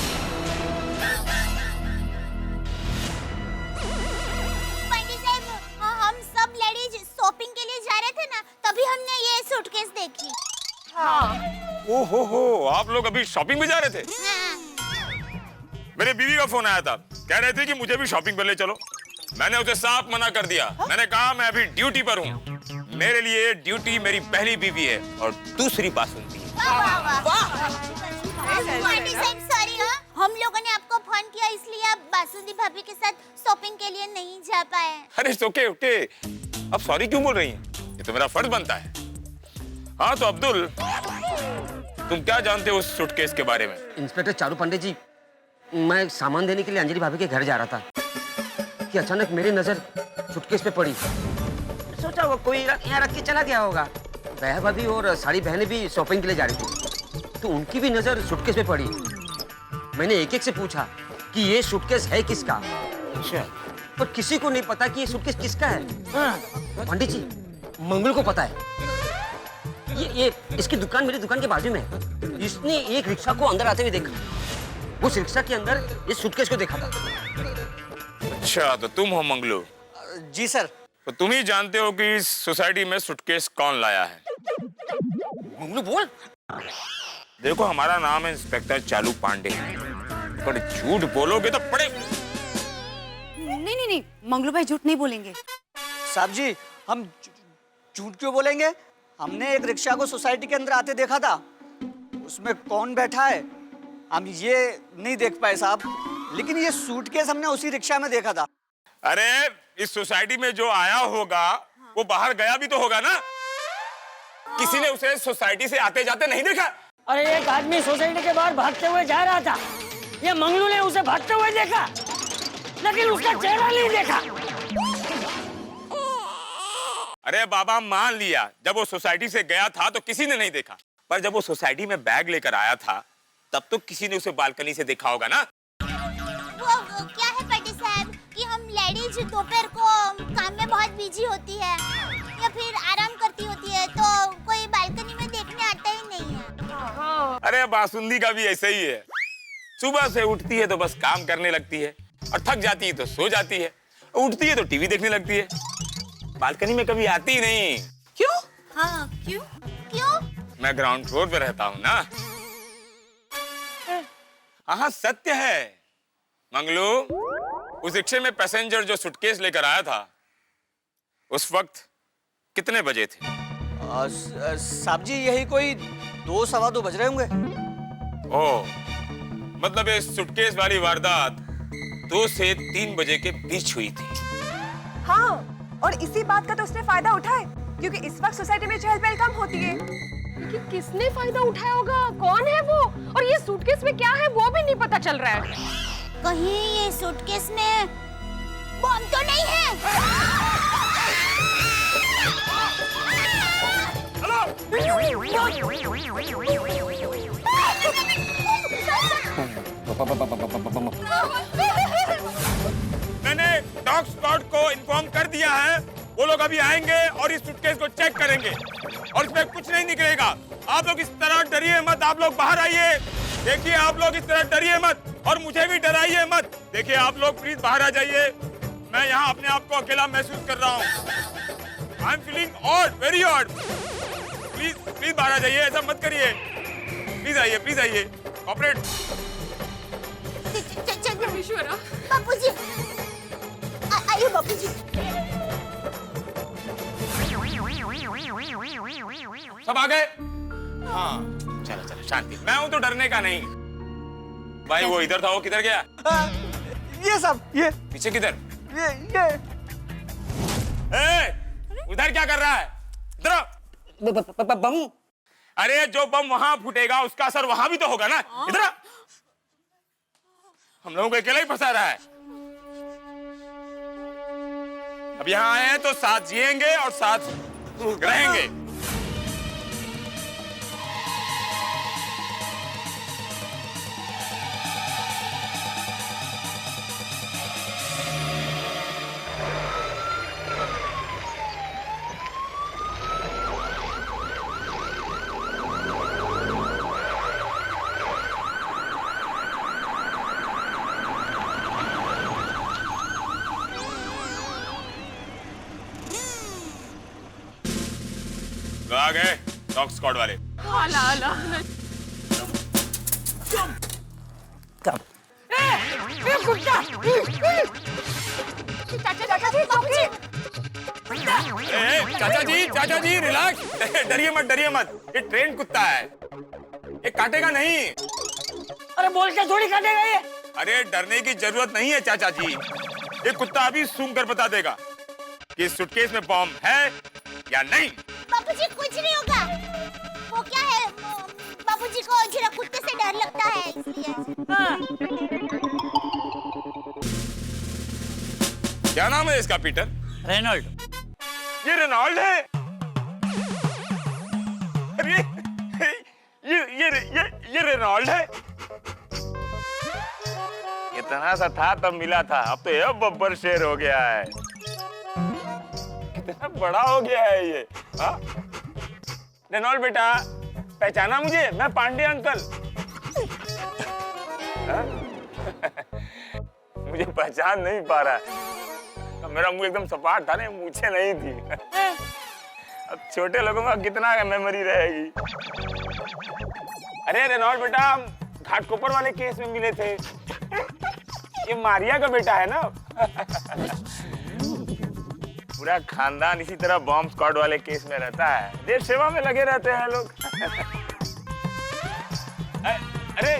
पांडे साहब हम सब लेडीज शॉपिंग के लिए जा रहे थे ना, तभी हमने ये सूटकेस देखी। हाँ। ओहो, आप लोग अभी शॉपिंग में जा रहे थे? हाँ। मेरे बीवी का फोन आया था, कह रहे थे कि मुझे भी शॉपिंग पर ले चलो। मैंने उसे साफ मना कर दिया। मैंने कहा मैं अभी ड्यूटी पर हूँ, मेरे लिए ड्यूटी मेरी पहली बीवी है और दूसरी बासुंदी है। सॉरी हम लोगों ने आपको फोन किया इसलिए आप बासुंदी भाभी के साथ शॉपिंग के लिए नहीं जा पाए। अरे ओके ओके, अब सॉरी क्यों बोल रही हैं? ये तो मेरा फर्ज बनता है। हाँ तो अब्दुल, तुम क्या जानते हो उस सूटकेस के बारे में? इंस्पेक्टर चारू पांडे जी, मैं सामान देने के लिए अंजलि भाभी के घर जा रहा था कि अचानक मेरी नजर सूटकेस पे पड़ी। सोचा वो कोई यहाँ रख के चला गया होगा। बहन भाभी और सारी बहनें भी शॉपिंग के लिए जा रही थी, तो उनकी भी नजर सूटकेस पे पड़ी। मैंने एक एक से पूछा कि ये सूटकेस है किसका। अच्छा, पर किसी को नहीं पता कि ये सूटकेस किसका है। पंडित जी, मंगल को पता है। ये इसकी दुकान मेरी दुकान के बाजू में है। इसने एक रिक्शा को अंदर आते हुए देखा। उस रिक्शा के अंदर इस सूटकेस को देखा था। अच्छा, तो तुम हो मंगलू? जी सर। तो तुम ही जानते हो कि इस सोसाइटी में सूटकेस कौन लाया है? मंगलू बोल। देखो, हमारा नाम है इंस्पेक्टर चालू पांडे, पर झूठ बोलोगे तो पड़े। नहीं, मंगलू भाई झूठ नहीं बोलेंगे। साहब जी, हम झूठ क्यों बोलेंगे? हमने एक रिक्शा को सोसाइटी के अंदर आते देखा था। उसमें कौन बैठा है हम ये नहीं देख पाए साहब, लेकिन ये सूटकेस हमने उसी रिक्शा में देखा था। अरे इस सोसाइटी में जो आया होगा वो बाहर गया भी तो होगा ना। किसी ने उसे सोसाइटी से आते जाते नहीं देखा? अरे एक आदमी सोसाइटी के बाहर भागते हुए जा रहा था, ये मंगलू ने उसे भागते हुए देखा, लेकिन उसका चेहरा नहीं देखा। अरे बाबा, मान लिया जब वो सोसाइटी से गया था तो किसी ने नहीं देखा, पर जब वो सोसाइटी में बैग लेकर आया था तब तो किसी ने उसे बालकनी से देखा होगा ना। वो क्या है पांडे साहब कि हम लेडीज दोपहर को काम में बहुत बिजी होती है या फिर आराम करती होती है, तो कोई बालकनी में देखने आता ही नहीं है। अरे बासुंदी का भी ऐसा ही है। सुबह से उठती है तो बस काम करने लगती है, और थक जाती है तो सो जाती है, उठती है तो टीवी देखने लगती है, बालकनी में कभी आती ही नहीं। क्यों? हाँ, क्यों? मैं ग्राउंड फ्लोर पे रहता हूँ ना। हाँ, सत्य है। मंगलू, उस रिक्शे में पैसेंजर जो सूटकेस लेकर आया था उस वक्त कितने बजे थे? साहब जी यही कोई 2 सवा 2 बज रहे होंगे। ओह, मतलब ये सूटकेस वाली वारदात 2 से 3 बजे के बीच हुई थी। हाँ, और इसी बात का तो उसने फायदा उठाए क्योंकि इस वक्त सोसाइटी में चहल पहल कम होती है। लेकिन किसने फायदा उठाया होगा? कौन है वो? और ये सूटकेस में क्या है वो भी नहीं पता चल रहा है। कहीं ये सूटकेस में बम तो नहीं है? मैंने डॉग स्क्वाड को इन्फॉर्म कर दिया है, वो लोग अभी आएंगे और इस सूटकेस को चेक करेंगे और इसमें कुछ नहीं निकलेगा। आप लोग इस तरह डरिए मत, आप लोग बाहर आइए। देखिए आप लोग इस तरह डरिए मत और मुझे भी डराइए मत। देखिए आप लोग प्लीज बाहर आ जाइए, मैं यहाँ अपने आप को अकेला महसूस कर रहा हूँ। I am feeling odd, very odd. Please please बाहर आ जाइए, ऐसा मत करिए। प्लीज आइए, कॉपरेट। बापूजी, आइए बापूजी। सब आ गए? हाँ, चलो शांति। मैं हूं तो डरने का नहीं। भाई वो इधर था, वो किधर गया? ये सब ये पीछे किधर? ये उधर क्या कर रहा है? इधर बम। अरे जो बम वहां फूटेगा उसका असर वहां भी तो होगा ना। इधर हम लोगों को अकेला ही फंसा रहा है। अब यहाँ आए हैं तो साथ जिएंगे और साथ रहेंगे। तो आ गए डॉग स्क्वाड वाले। चाचा जी रिलैक्स, डरिए मत। ये ट्रेन कुत्ता है, ये काटेगा नहीं। अरे बोल के थोड़ी काटेगा ये। अरे डरने की जरूरत नहीं है चाचा जी, ये कुत्ता अभी सूंघ कर बता देगा कि इस सूटकेस में बम है या नहीं। बापूजी कुछ नहीं होगा। वो क्या है, बापूजी को जरा कुत्ते से डर लगता है इसलिए। क्या नाम है इसका? पीटर? रेनॉल्ड। ये रेनॉल्ड है? अरे ये रेनॉल्ड है? इतना सा था तब मिला था, अब तो ये बब्बर शेर हो गया है। कितना बड़ा हो गया है ये। हाँ? रेनॉल्ड बेटा, पहचाना मुझे? मैं पांडे अंकल। मुझे पहचान नहीं पा रहा है। मेरा मुंह एकदम सपाट था ना, मूछें नहीं थी। अब छोटे लोगों का कितना मेमोरी रहेगी। अरे रेनॉल्ड बेटा, हम घाटकोपर वाले केस में मिले थे। ये मारिया का बेटा है ना? पूरा खानदान इसी तरह बॉम्ब स्क्वाड वाले केस में रहता है, देश सेवा में लगे रहते हैं लोग। अरे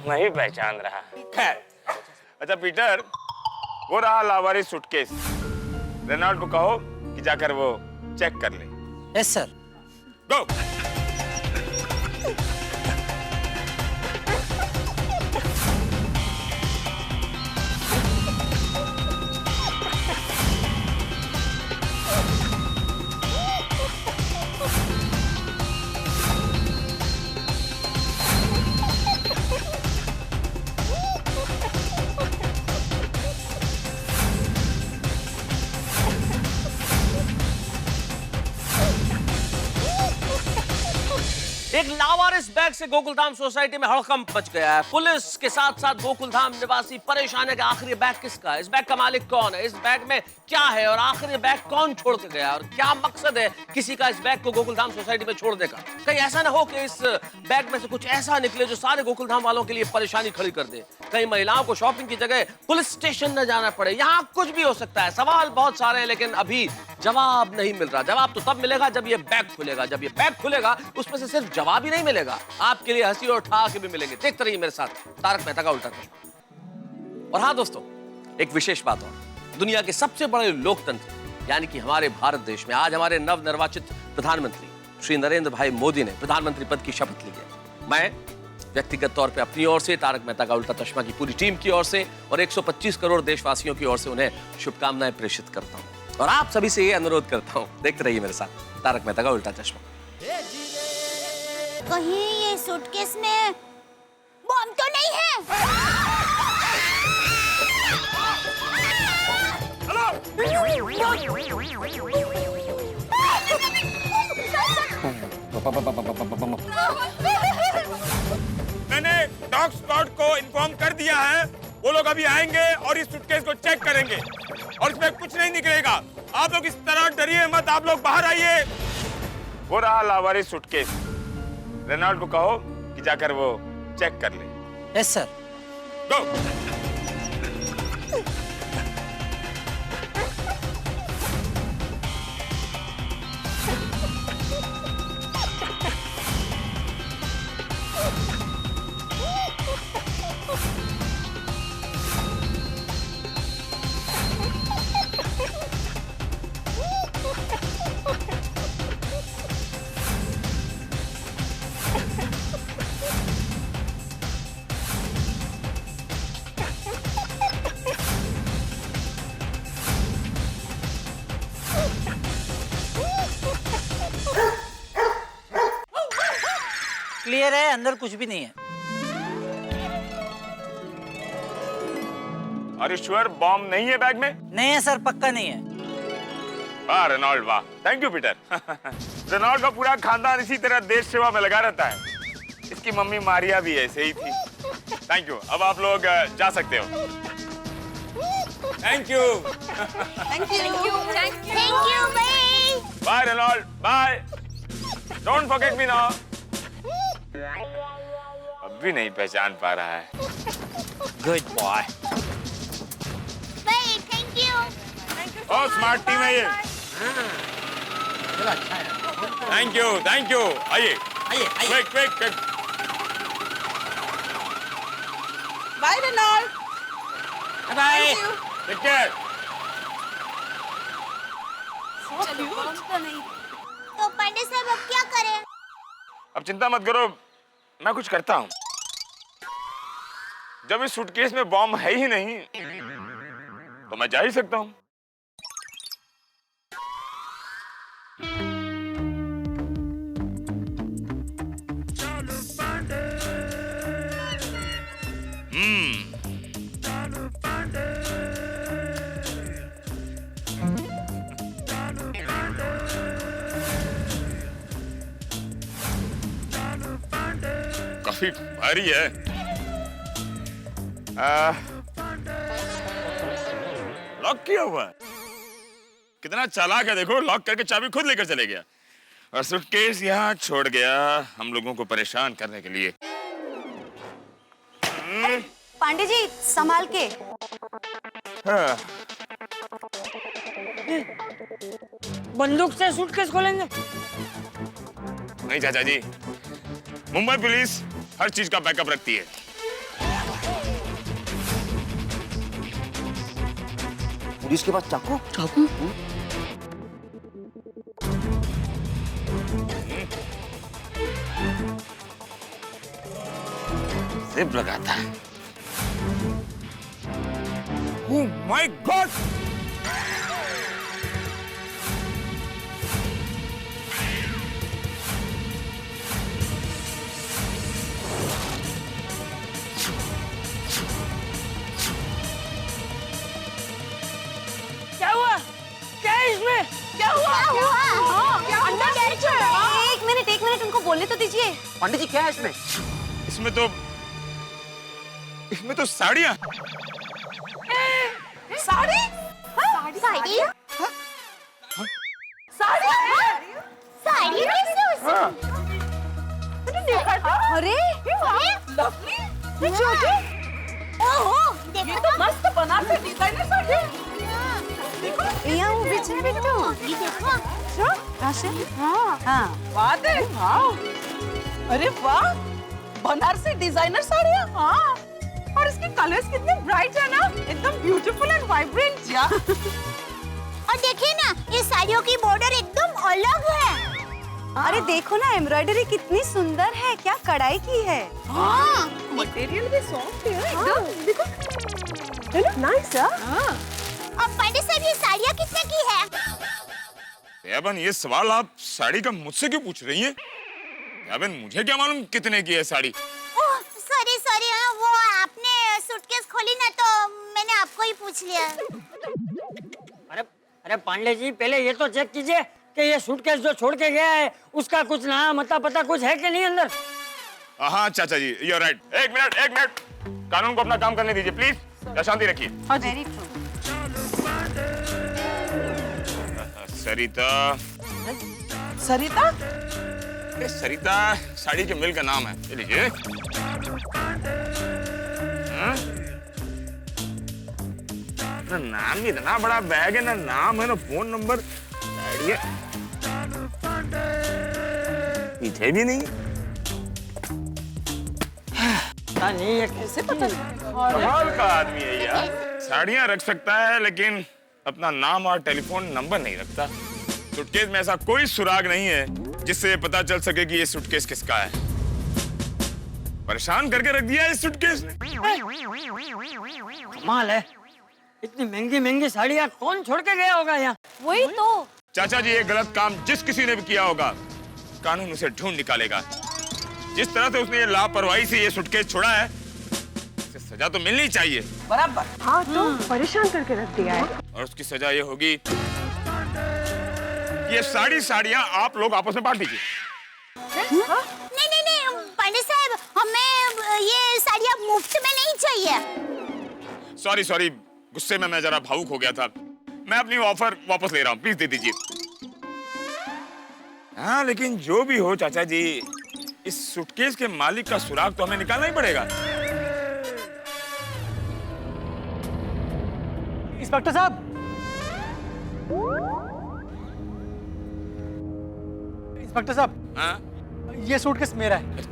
नहीं पहचान रहा। खैर, अच्छा पीटर, वो रहा लावारिस सूटकेस। रेनॉल्ड को कहो कि जाकर वो चेक कर ले। Yes sir. गो। एक लावारिस बैग से गोकुलधाम सोसाइटी में हड़कंप मच गया है। पुलिस के साथ साथ गोकुलधाम निवासी परेशान है कि आखिर ये बैग किसका है, इस बैग का मालिक कौन है, इस बैग में क्या है और आखिर ये बैग कौन छोड़ के गया और क्या मकसद है किसी का इस बैग को गोकुलधाम सोसाइटी में छोड़ने का। कहीं ऐसा ना हो कि इस बैग में से कुछ ऐसा निकले जो सारे गोकुलधाम वालों के लिए परेशानी खड़ी कर दे। कहीं महिलाओं को शॉपिंग की जगह पुलिस स्टेशन न जाना पड़े। यहाँ कुछ भी हो सकता है। सवाल बहुत सारे हैं लेकिन अभी जवाब नहीं मिल रहा। जवाब तो तब मिलेगा जब ये बैग खुलेगा। जब ये बैग खुलेगा उसमें से सिर्फ जवाब ही नहीं मिलेगा, आपके लिए हंसी और ठहाके भी मिलेंगे। देखते रहिए मेरे साथ तारक मेहता का उल्टा चश्मा। और हाँ दोस्तों, एक विशेष बात और, दुनिया के सबसे बड़े लोकतंत्र यानी कि हमारे भारत देश में आज हमारे नवनिर्वाचित प्रधानमंत्री श्री नरेंद्र भाई मोदी ने प्रधानमंत्री पद की शपथ ली है। मैं व्यक्तिगत तौर पे अपनी ओर से, तारक मेहता का उल्टा चश्मा की पूरी टीम की ओर से और 125 करोड़ देशवासियों की ओर से उन्हें शुभकामनाएं प्रेषित करता हूं और आप सभी से ये अनुरोध करता हूं, देखते रहिए मेरे साथ तारक मेहता का उल्टा चश्मा। कहीं ये सूटकेस में बम तो नहीं है? मैंने डॉग स्क्वाड को इन्फॉर्म कर दिया है, वो लोग अभी आएंगे और इस सूटकेस को चेक करेंगे और इसमें कुछ नहीं निकलेगा। आप लोग इस तरह डरिए मत, आप लोग बाहर आइए। वो रहा लावारिस सूटकेस, रेनॉल्ड को कहो कि जाकर वो चेक कर ले। Yes sir. गो। क्लियर है, अंदर कुछ भी नहीं है। और श्योर बॉम्ब नहीं है बैग में? नहीं है सर, पक्का नहीं है। वाह रेनॉल्ड वाह, थैंक यू पीटर। रेनॉल्ड का पूरा खानदान इसी तरह देश सेवा में लगा रहता है। इसकी मम्मी मारिया भी ऐसे ही थी। थैंक यू, अब आप लोग जा सकते हो। Thank you. थैंक यू भाई। Bye Reynold, bye. Don't forget me now. अब भी नहीं पहचान पा रहा है। Good boy. भाई थैंक यू। बहुत स्मार्ट टीम है ये। चलो अच्छा है। Thank you, thank you. आइए आइए quick quick quick. Bye Reynold. Bye. Take care. तो पांडे साहब अब क्या करें? अब चिंता मत करो, मैं कुछ करता हूँ। जब इस सूटकेस में बॉम्ब है ही नहीं तो मैं जा ही सकता हूँ। काफी भारी है। लॉक किया हुआ है। कितना चालाक है देखो, लॉक करके चाबी खुद लेकर चले गया और सूटकेस यहाँ छोड़ गया हम लोगों को परेशान करने के लिए। पांडे जी संभाल के। हाँ। बंदूक से सूटकेस खोलेंगे? नहीं चाचा जी, मुंबई पुलिस हर चीज का बैकअप रखती है। पुलिस के पास चाकू? चाकू? जिप लगाता है। Oh my God! क्या हुआ? क्या है इसमें? क्या हुआ? क्या हुआ? हाँ, अंदर क्या एक मिनट उनको बोलने तो दीजिए। लीजिए। पंडित जी क्या है इसमें? इसमें तो साड़ियाँ। साड़ी? हाँ? साड़ी? साड़ी? साड़ी कैसे हो सकती है? अरे छोटी ओहो देखो तो मस्त बनारसी डिजाइनर साड़ी यहाँ वो बीच में तो ये देखो हाँ वाह दे अरे वाह बनारसी डिजाइनर साड़ियाँ हाँ और इसके कलर्स कितने ब्राइट है ना एकदम ब्यूटीफुल एंड वाइब्रेंट या और देखिए ना ये साड़ियों की बॉर्डर एकदम अलग है। अरे देखो ना एम्ब्रॉयडरी कितनी सुंदर है, क्या कढ़ाई की है। हाँ मटेरियल भी सॉफ्ट है एकदम देखो है ना नाइस हाँ अब पंडित साहब ये साड़ियाँ कितने की है? याबन ये सवाल आप साड़ी का मुझसे क्यों पूछ रही हैं? याबन मुझे क्या मालूम कितने की है साड़ी? ओह सॉरी सॉरी हाँ वो आपने सूटकेस खोली ना तो मैंने आपको ही पूछ लिया। अरे पांडे जी पहले ये तो चेक कीजिए कि ये सूटकेस जो छोड़ के गया है उसका कुछ नाम अता पता कुछ है कि नहीं अंदर। हाँ चाचा जी यू आर राइट। एक मिनट कानून को अपना काम करने दीजिए प्लीज। या शांति रखिए। हाँ जी सरिता सरिता सरिता साड़ी के मिल का नाम है ये लीजिए। ना नाम ही इतना बड़ा बैग है ना नाम है ना फोन नंबर साड़ी है पीछे भी नहीं। नहीं ये कैसे पता कमाल का आदमी है यार। साड़ियाँ रख सकता है लेकिन अपना नाम और टेलीफोन नंबर नहीं रखता। सूटकेस में ऐसा कोई सुराग नहीं है जिससे पता चल सके कि ये सूटकेस किसका है। परेशान करके रख दिया इस सूटकेस ने। कमाल है इतनी महंगी महंगी साड़ियाँ कौन छोड़ के गया होगा यहाँ। वही तो चाचा जी ये गलत काम जिस किसी ने भी किया होगा कानून उसे ढूंढ निकालेगा। जिस तरह से उसने ये लापरवाही से ये सूटकेस छोड़ा है उसे सजा तो मिलनी चाहिए। बराबर हाँ तो परेशान करके रख दिया है। और उसकी सजा ये होगी ये साड़ियाँ आप लोग आपस में बांट लीजिए। नहीं पंडित साहब हमें ये साड़ियाँ मुफ्त में नहीं चाहिए। सॉरी गुस्से में मैं जरा भावुक हो गया था। मैं अपनी ऑफर वापस ले रहा हूँ प्लीज दे दीजिए। हाँ लेकिन जो भी हो चाचा जी इस सूटकेस के मालिक का सुराग तो हमें निकालना ही पड़ेगा। इंस्पेक्टर साहब इंस्पेक्टर साहब हाँ? ये सूटकेस मेरा है।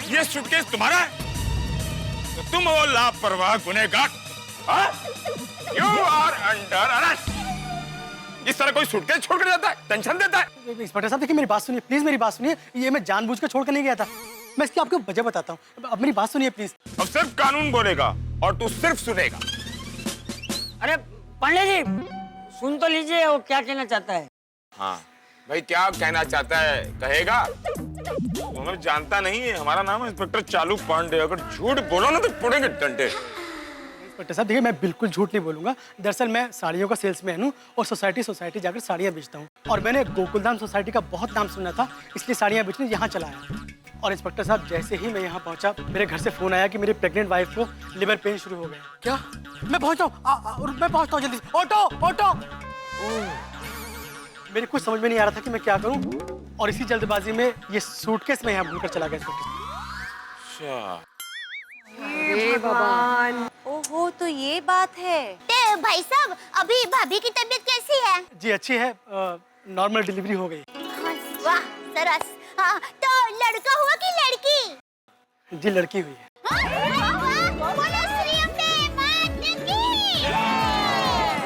ये सूटकेस तुम्हारा है तो तुम हो लापरवाह गुनहगार। You are under arrest. इस तरह कोई सूटकेस छोड़ कर जाता है टेंशन देता है। इंस्पेक्टर साहब देखिए मेरी बात सुनिए प्लीज मेरी बात सुनिए। ये मैं जानबूझ कर छोड़ कर नहीं गया था। मैं इसकी आपको वजह बताता हूँ अब मेरी बात सुनिए प्लीज। अब सिर्फ कानून बोलेगा और तू सिर्फ सुनेगा। अरे पांडे जी सुन तो लीजिए वो क्या कहना चाहता है। हाँ भाई क्या कहना चाहता है कहेगा। तुम्हें जानता नहीं है हमारा नाम है इंस्पेक्टर चालू पांडे। अगर झूठ बोलो ना तो पड़ेंगे डंडे। इंस्पेक्टर साहब देखिए मैं बिल्कुल झूठ नहीं बोलूंगा। दरअसल मैं साड़ियों का सेल्समैन हूँ और सोसाइटी जाकर साड़ियाँ बेचता हूँ और मैंने गोकुलधाम सोसाइटी का बहुत नाम सुना था इसलिए साड़ियाँ बेचने यहाँ चला आया। और इंस्पेक्टर साहब जैसे ही मैं यहाँ पहुँचा मेरे घर से फोन आया कि मेरी प्रेग्नेंट वाइफ को लिवर पेन शुरू हो गया। क्या मैं पहुँचा हूँ जल्दी ऑटो। मेरे कुछ समझ में नहीं आ रहा था कि मैं क्या करूँ और इसी जल्दबाजी में ये सूटकेस मैं यहाँ भूल कर चला गया। हे भगवान। ओहो तो ये बात है। भाई साहब अभी भाभी की तबीयत कैसी है? जी अच्छी है नॉर्मल डिलीवरी हो गई। वाह सरस। हाँ तो लड़का हुआ कि लड़की? जी लड़की हुई है।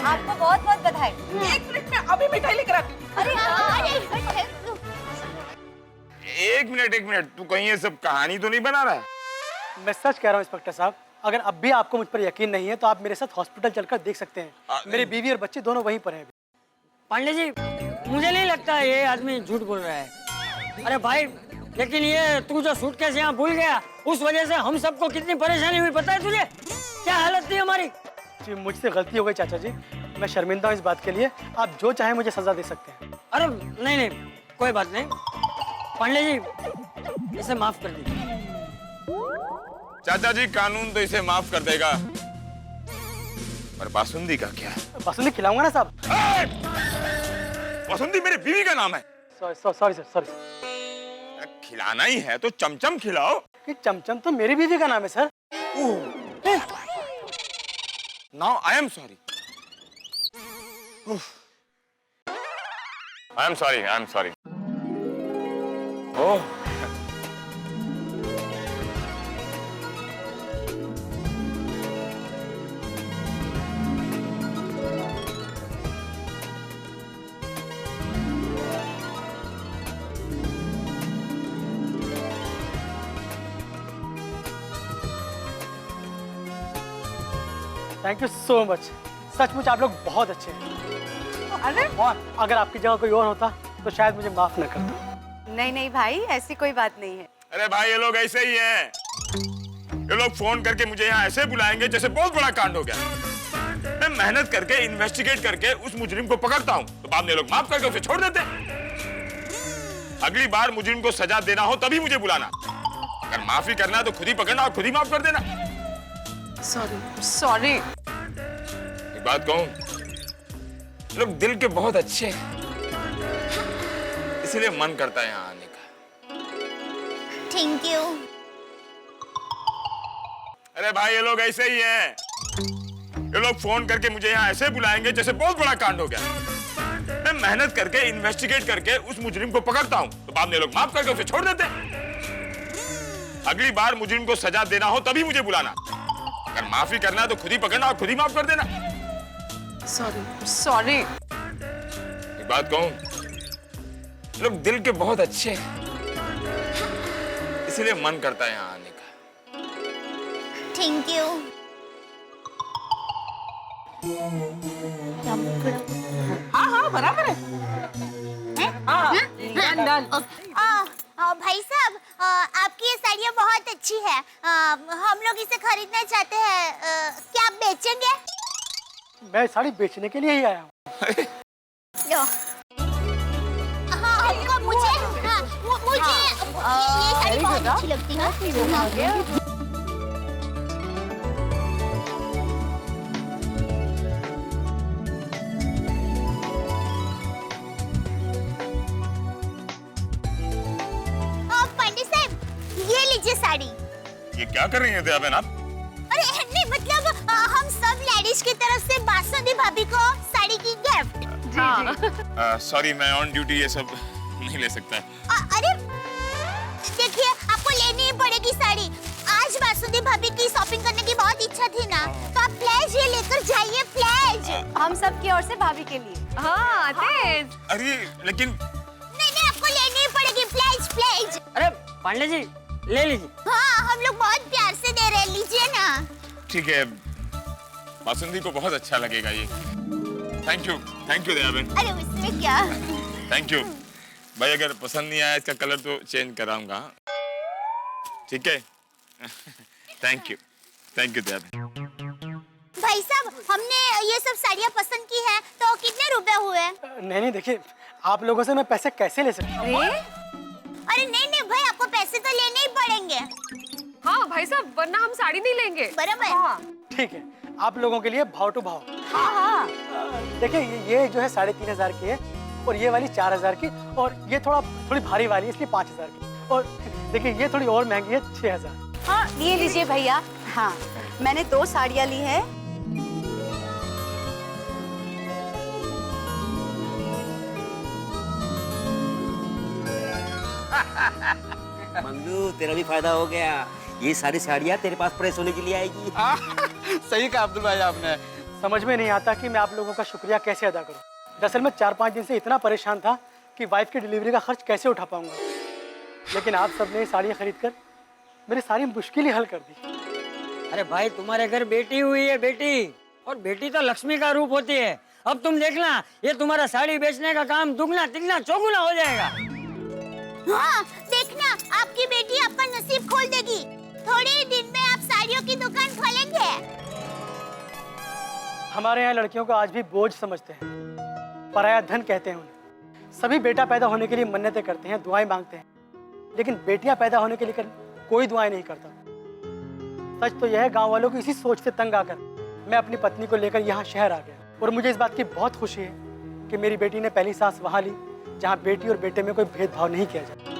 आपको बहुत बहुत बधाई। एक मिनट में अभी मिठाई लेकर आती हूँ। एक मिनट तू कहीं ये सब कहानी तो नहीं बना रहा है? मैं सच कह रहा हूँ इंस्पेक्टर साहब अगर अब भी आपको मुझ पर यकीन नहीं है तो आप मेरे साथ हॉस्पिटल चलकर देख सकते हैं। मेरी बीवी और बच्चे दोनों वहीं पर हैं। पांडे जी मुझे नहीं लगता ये आदमी झूठ बोल रहा है। अरे भाई लेकिन ये तू जो सूटकेस यहाँ भूल गया उस वजह से हम सबको कितनी परेशानी हुई पता है तुझे? क्या हालत थी हमारी। जी मुझसे गलती हो गई चाचा जी। मैं शर्मिंदा हूँ इस बात के लिए। आप जो चाहे मुझे सजा दे सकते हैं। अरे नहीं नहीं, कोई बात नहीं। पांडे जी, इसे माफ कर दीजिए। चाचा जी, कानून तो इसे माफ कर देगा, पर बासुंदी का क्या? बासुंदी खिलाऊंगा ना साहब। बासुंदी मेरी बीवी का नाम है। Sorry sir. खिलाना ही है तो चमचम खिलाओ। कि चमचम तो मेरी बीवी का नाम है sir. Now I am sorry. I am sorry. Oh, thank you so much. सचमुच आप लोग बहुत अच्छे हैं। अरे और अगर आपकी जगह कोई और होता तो शायद मुझे माफ न करता। नहीं भाई, ऐसी कोई बात नहीं है। अरे भाई, ये लोग ऐसे ही हैं। ये लोग फोन करके मुझे यहाँ ऐसे बुलाएंगे जैसे बहुत बड़ा कांड हो गया। मैं मेहनत करके इन्वेस्टिगेट करके उस मुजरिम को पकड़ता हूँ, तो बाद में लोग माफ करके उसे छोड़ देते हैं। अगली बार मुजरिम को सजा देना हो तभी मुझे बुलाना। अगर माफी करना है तो खुद ही पकड़ना और खुद ही माफ कर देना। सॉरी। एक बात कहूं, लोग दिल के बहुत अच्छे हैं, इसलिए मन करता है यहाँ आने का। Thank you. अरे भाई, ये लोग ऐसे ही हैं। ये लोग फोन करके मुझे यहाँ ऐसे बुलाएंगे जैसे बहुत बड़ा कांड हो गया। मैं मेहनत करके इन्वेस्टिगेट करके उस मुजरिम को पकड़ता हूँ, तो बाद में लोग माफ करके उसे छोड़ देते हैं। अगली बार मुजरिम को सजा देना हो तभी मुझे बुलाना। अगर माफी करना है तो खुद ही पकड़ना और खुद ही माफ कर देना। सॉरी। एक बात कहूं, लोग दिल के बहुत अच्छे हैं, इसलिए मन करता है यहाँ आने का। Thank you. हाँ बराबर है। भाई साहब, आपकी ये साड़ियाँ बहुत अच्छी है। हम लोग इसे खरीदना चाहते हैं। क्या आप बेचेंगे? मैं साड़ी बेचने के लिए ही आया हूँ। हाँ, आपको मुझे ये साड़ी बहुत अच्छी लगती है। पंडित साहब, ये लीजिए साड़ी। ये क्या कर रही हैं दयाबेन आप? अरे नहीं, मतलब हम सब लेडीज की तरफ से बासुंदी भाभी को साड़ी की गिफ्ट। सॉरी, मैं ऑन ड्यूटी ये सब नहीं ले सकता। अरे देखिए, आपको लेनी ही पड़ेगी साड़ी। आज बासुंदी भाभी की शॉपिंग करने की बहुत इच्छा थी ना, तो आप प्लेज ये लेकर जाइए, प्लेज। हम सब की ओर से भाभी के लिए। हाँ तेज। अरे लेकिन नहीं, आपको लेनी ही पड़ेगी, प्लेज। अरे पांडे जी, ले लीजिए। हाँ, हम लोग बहुत प्यार से दे रहे हैं, लीजिए ना। ठीक है, बासुंदी को बहुत अच्छा लगेगा ये। Thank you Dayaben. अरे उसमें क्या। थैंक यू भाई। अगर पसंद नहीं आया इसका कलर तो चेंज कराऊंगा, ठीक है? Thank you Dayaben. भाई साहब, हमने ये सब साड़ियाँ पसंद की है, तो कितने रुपए हुए? नहीं देखिए, आप लोगों से मैं पैसे कैसे ले सकता हूँ? अरे नहीं भाई, आपको पैसे तो लेने ही पड़ेंगे। हाँ भाई साहब, वरना हम साड़ी नहीं लेंगे। बराबर। हाँ। ठीक है, आप लोगों के लिए भाव टू भाव। हाँ। देखिए, ये जो है 3500 की है, और ये वाली 4000 की, और ये थोड़ी भारी वाली है इसलिए 5000 की, और देखिए ये थोड़ी और महंगी है 6000। हाँ, ये लीजिए भैया। हाँ, मैंने 2 साड़ियाँ ली है। मंगलू, तेरा भी फायदा हो गया। ये सारी साड़ियाँ तेरे पास प्रेस होने के लिए आएगी। सही कहा अब्दुल भाई आपने। समझ में नहीं आता कि मैं आप लोगों का शुक्रिया कैसे अदा करूं। दरअसल मैं 4-5 दिन से इतना परेशान था कि वाइफ की डिलीवरी का खर्च कैसे उठा पाऊंगा, लेकिन आप सबने ये साड़ियाँ खरीद कर मेरी सारी मुश्किलें हल कर दी। अरे भाई, तुम्हारे घर बेटी हुई है, बेटी, और बेटी तो लक्ष्मी का रूप होती है। अब तुम देखना, ये तुम्हारा साड़ी बेचने का काम दुगना तिगना चौगुना हो जाएगा। हाँ, देखना, आपकी बेटी आपका नसीब खोल देगी। थोड़े ही दिन में आप साड़ियों की दुकान खोलेंगे। हमारे यहाँ लड़कियों को आज भी बोझ समझते हैं, पराया धन कहते हैं उन्हें। सभी बेटा पैदा होने के लिए मन्नतें करते हैं, दुआएं मांगते हैं, लेकिन बेटियां पैदा होने के लिए कोई दुआएं नहीं करता। सच तो यह है, गांव वालों की इसी सोच से तंग आकर मैं अपनी पत्नी को लेकर यहाँ शहर आ गया, और मुझे इस बात की बहुत खुशी है कि मेरी बेटी ने पहली सांस वहाँ ली जहाँ बेटी और बेटे में कोई भेदभाव नहीं किया जाता।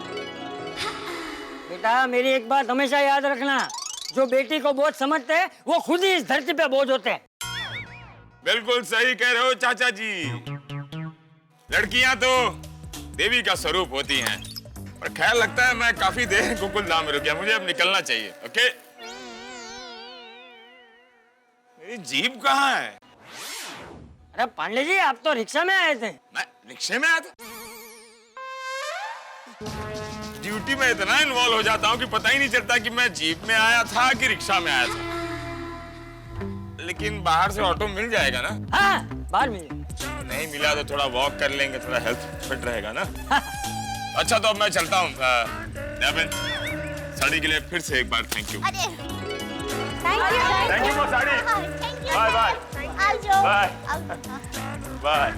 बेटा मेरी एक बात हमेशा याद रखना, जो बेटी को बोझ समझते हैं वो खुद ही इस धरती पे बोझ होते हैं। बिल्कुल सही कह रहे हो चाचा जी। लड़कियां तो देवी का स्वरूप होती हैं। और खैर लगता है मैं काफी देर गोकुलधाम में रुक गया, मुझे अब निकलना चाहिए। ओके, मेरी जीप कहाँ है? अरे पांडे जी, आप तो रिक्शा में आए थे। मैं रिक्शे में आया था? ड्यूटी में इतना इन्वॉल्व हो जाता हूँ कि पता ही नहीं चलता कि मैं जीप में आया था कि रिक्शा में आया था। लेकिन बाहर से ऑटो मिल जाएगा ना? हाँ, बाहर मिल। नहीं मिला तो थोड़ा वॉक कर लेंगे, थोड़ा हेल्थ फिट रहेगा ना। अच्छा तो अब मैं चलता हूँ। साड़ी के लिए फिर से एक बार thank you. Thank you sari. Bye bye bye bye.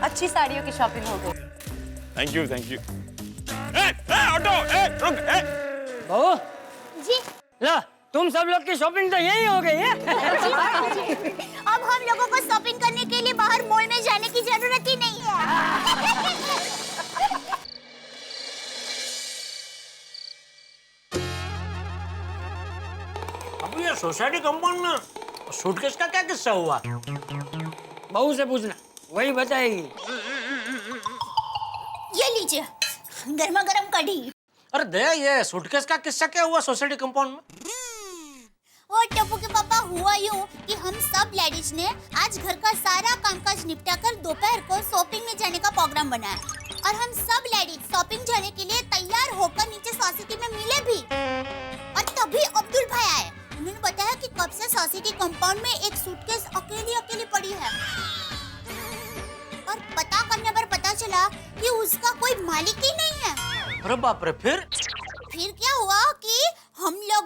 अच्छी साड़ियों की शॉपिंग हो गई। Thank you thank you. Auto रुक। बहू जी ला, तुम सब लोग की शॉपिंग तो यही हो गई है। अब हम लोगों को शॉपिंग करने के लिए बाहर मॉल में जाने की जरूरत ही नहीं है। अब ये सोसाइटी कंपाउंड में सूटकेस का क्या किस्सा हुआ? बहू से पूछना, वही बताएगी। ये लीजिए गर्मा गर्म कढ़ी। अरे दे, ये सूटकेस का किस्सा क्या हुआ सोसाइटी कंपाउंड में? और टप्पू के पापा, हुआ यूं कि हम सब लेडीज ने आज घर का सारा कामकाज निपटाकर दोपहर को शॉपिंग में जाने का प्रोग्राम बनाया, और हम सब लेडीज शॉपिंग जाने के लिए तैयार होकर नीचे सोसाइटी में मिले भी। और तभी अब्दुल भाई आए। उन्होंने बताया कि कब से सोसाइटी कंपाउंड में एक सूटकेस अकेली पड़ी है, और पता करने पर पता चला कि उसका कोई मालिक ही नहीं है। अरे बाप रे, फिर क्या हुआ कि हम लोग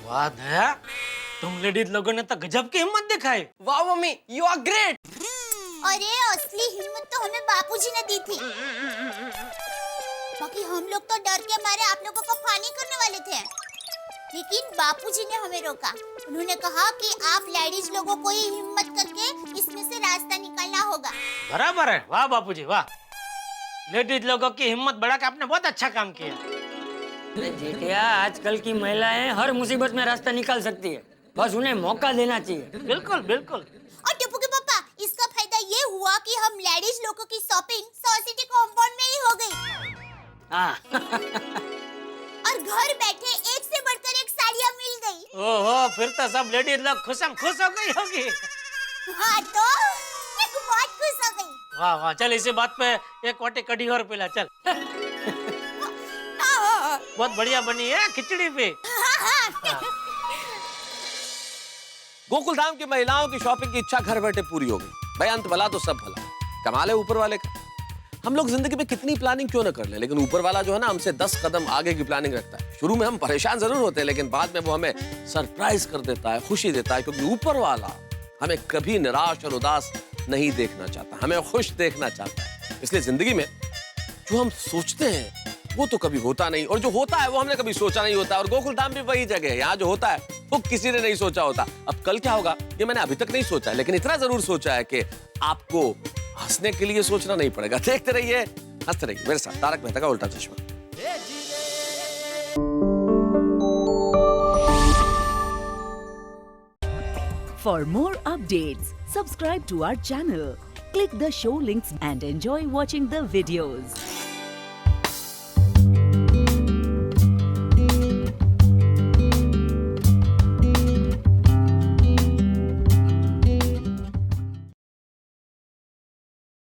वाह दया, तुम लेडीज लोगों ने तो गजब की हिम्मत दिखाई। वाह मम्मी, यू आर ग्रेट। अरे असली हिम्मत तो हमें बापूजी ने दी थी। बाकी हम लोग तो डर के मारे आप लोगों को फानी करने वाले थे, लेकिन बापूजी ने हमें रोका। उन्होंने कहा कि आप लेडीज लोगों को ही हिम्मत करके इसमें से रास्ता निकालना होगा। बराबर है, वाह बापूजी वाह। लेडीज लोगों की हिम्मत बढ़ा के आपने बहुत अच्छा काम किया। जेठिया, आजकल की महिलाएं हर मुसीबत में रास्ता निकाल सकती है, बस उन्हें मौका देना चाहिए। बिल्कुल बिल्कुल। और टप्पू के पापा, इसका फायदा ये हुआ कि हम लेडीज लोगों की शॉपिंग सोसाइटी कंपाउंड में ही हो गई। हाँ। और घर बैठे एक से बढ़कर एक साड़ियाँ मिल गई। ओहो, फिर तो सब लेडीज लोग खुश हो गई होगी। हाँ तो बहुत खुश हो गई। वाह वाह, चल इसी बात पे एक वाटी कढ़ी और पिला चल। बहुत बढ़िया बनी है खिचड़ी पे। गोकुलधाम की महिलाओं की शॉपिंग की इच्छा घर बैठे पूरी हो गई। भाई अंत भला तो सब भला, कमाल है ऊपर वाले का। हम लोग जिंदगी में कितनी प्लानिंग क्यों ना कर लें, लेकिन ऊपर वाला जो है ना हमसे 10 कदम आगे की प्लानिंग रखता है। शुरू में हम परेशान जरूर होते हैं, लेकिन बाद में वो हमें सरप्राइज कर देता है, खुशी देता है, क्योंकि ऊपर वाला हमें कभी निराश और उदास नहीं देखना चाहता, हमें खुश देखना चाहता है। इसलिए जिंदगी में जो हम सोचते हैं वो तो कभी होता नहीं, और जो होता है वो हमने कभी सोचा नहीं होता। और गोकुलधाम भी वही जगह है, यहाँ जो होता है वो किसी ने नहीं सोचा होता। अब कल क्या होगा ये मैंने अभी तक नहीं सोचा है, लेकिन इतना जरूर सोचा है कि आपको हंसने के लिए सोचना नहीं पड़ेगा। देखते रहिए, हंसते रहिए मेरे साथ तारक मेहता का उल्टा चश्मा। For more updates, subscribe to our channel, click the show links and enjoy watching the videos.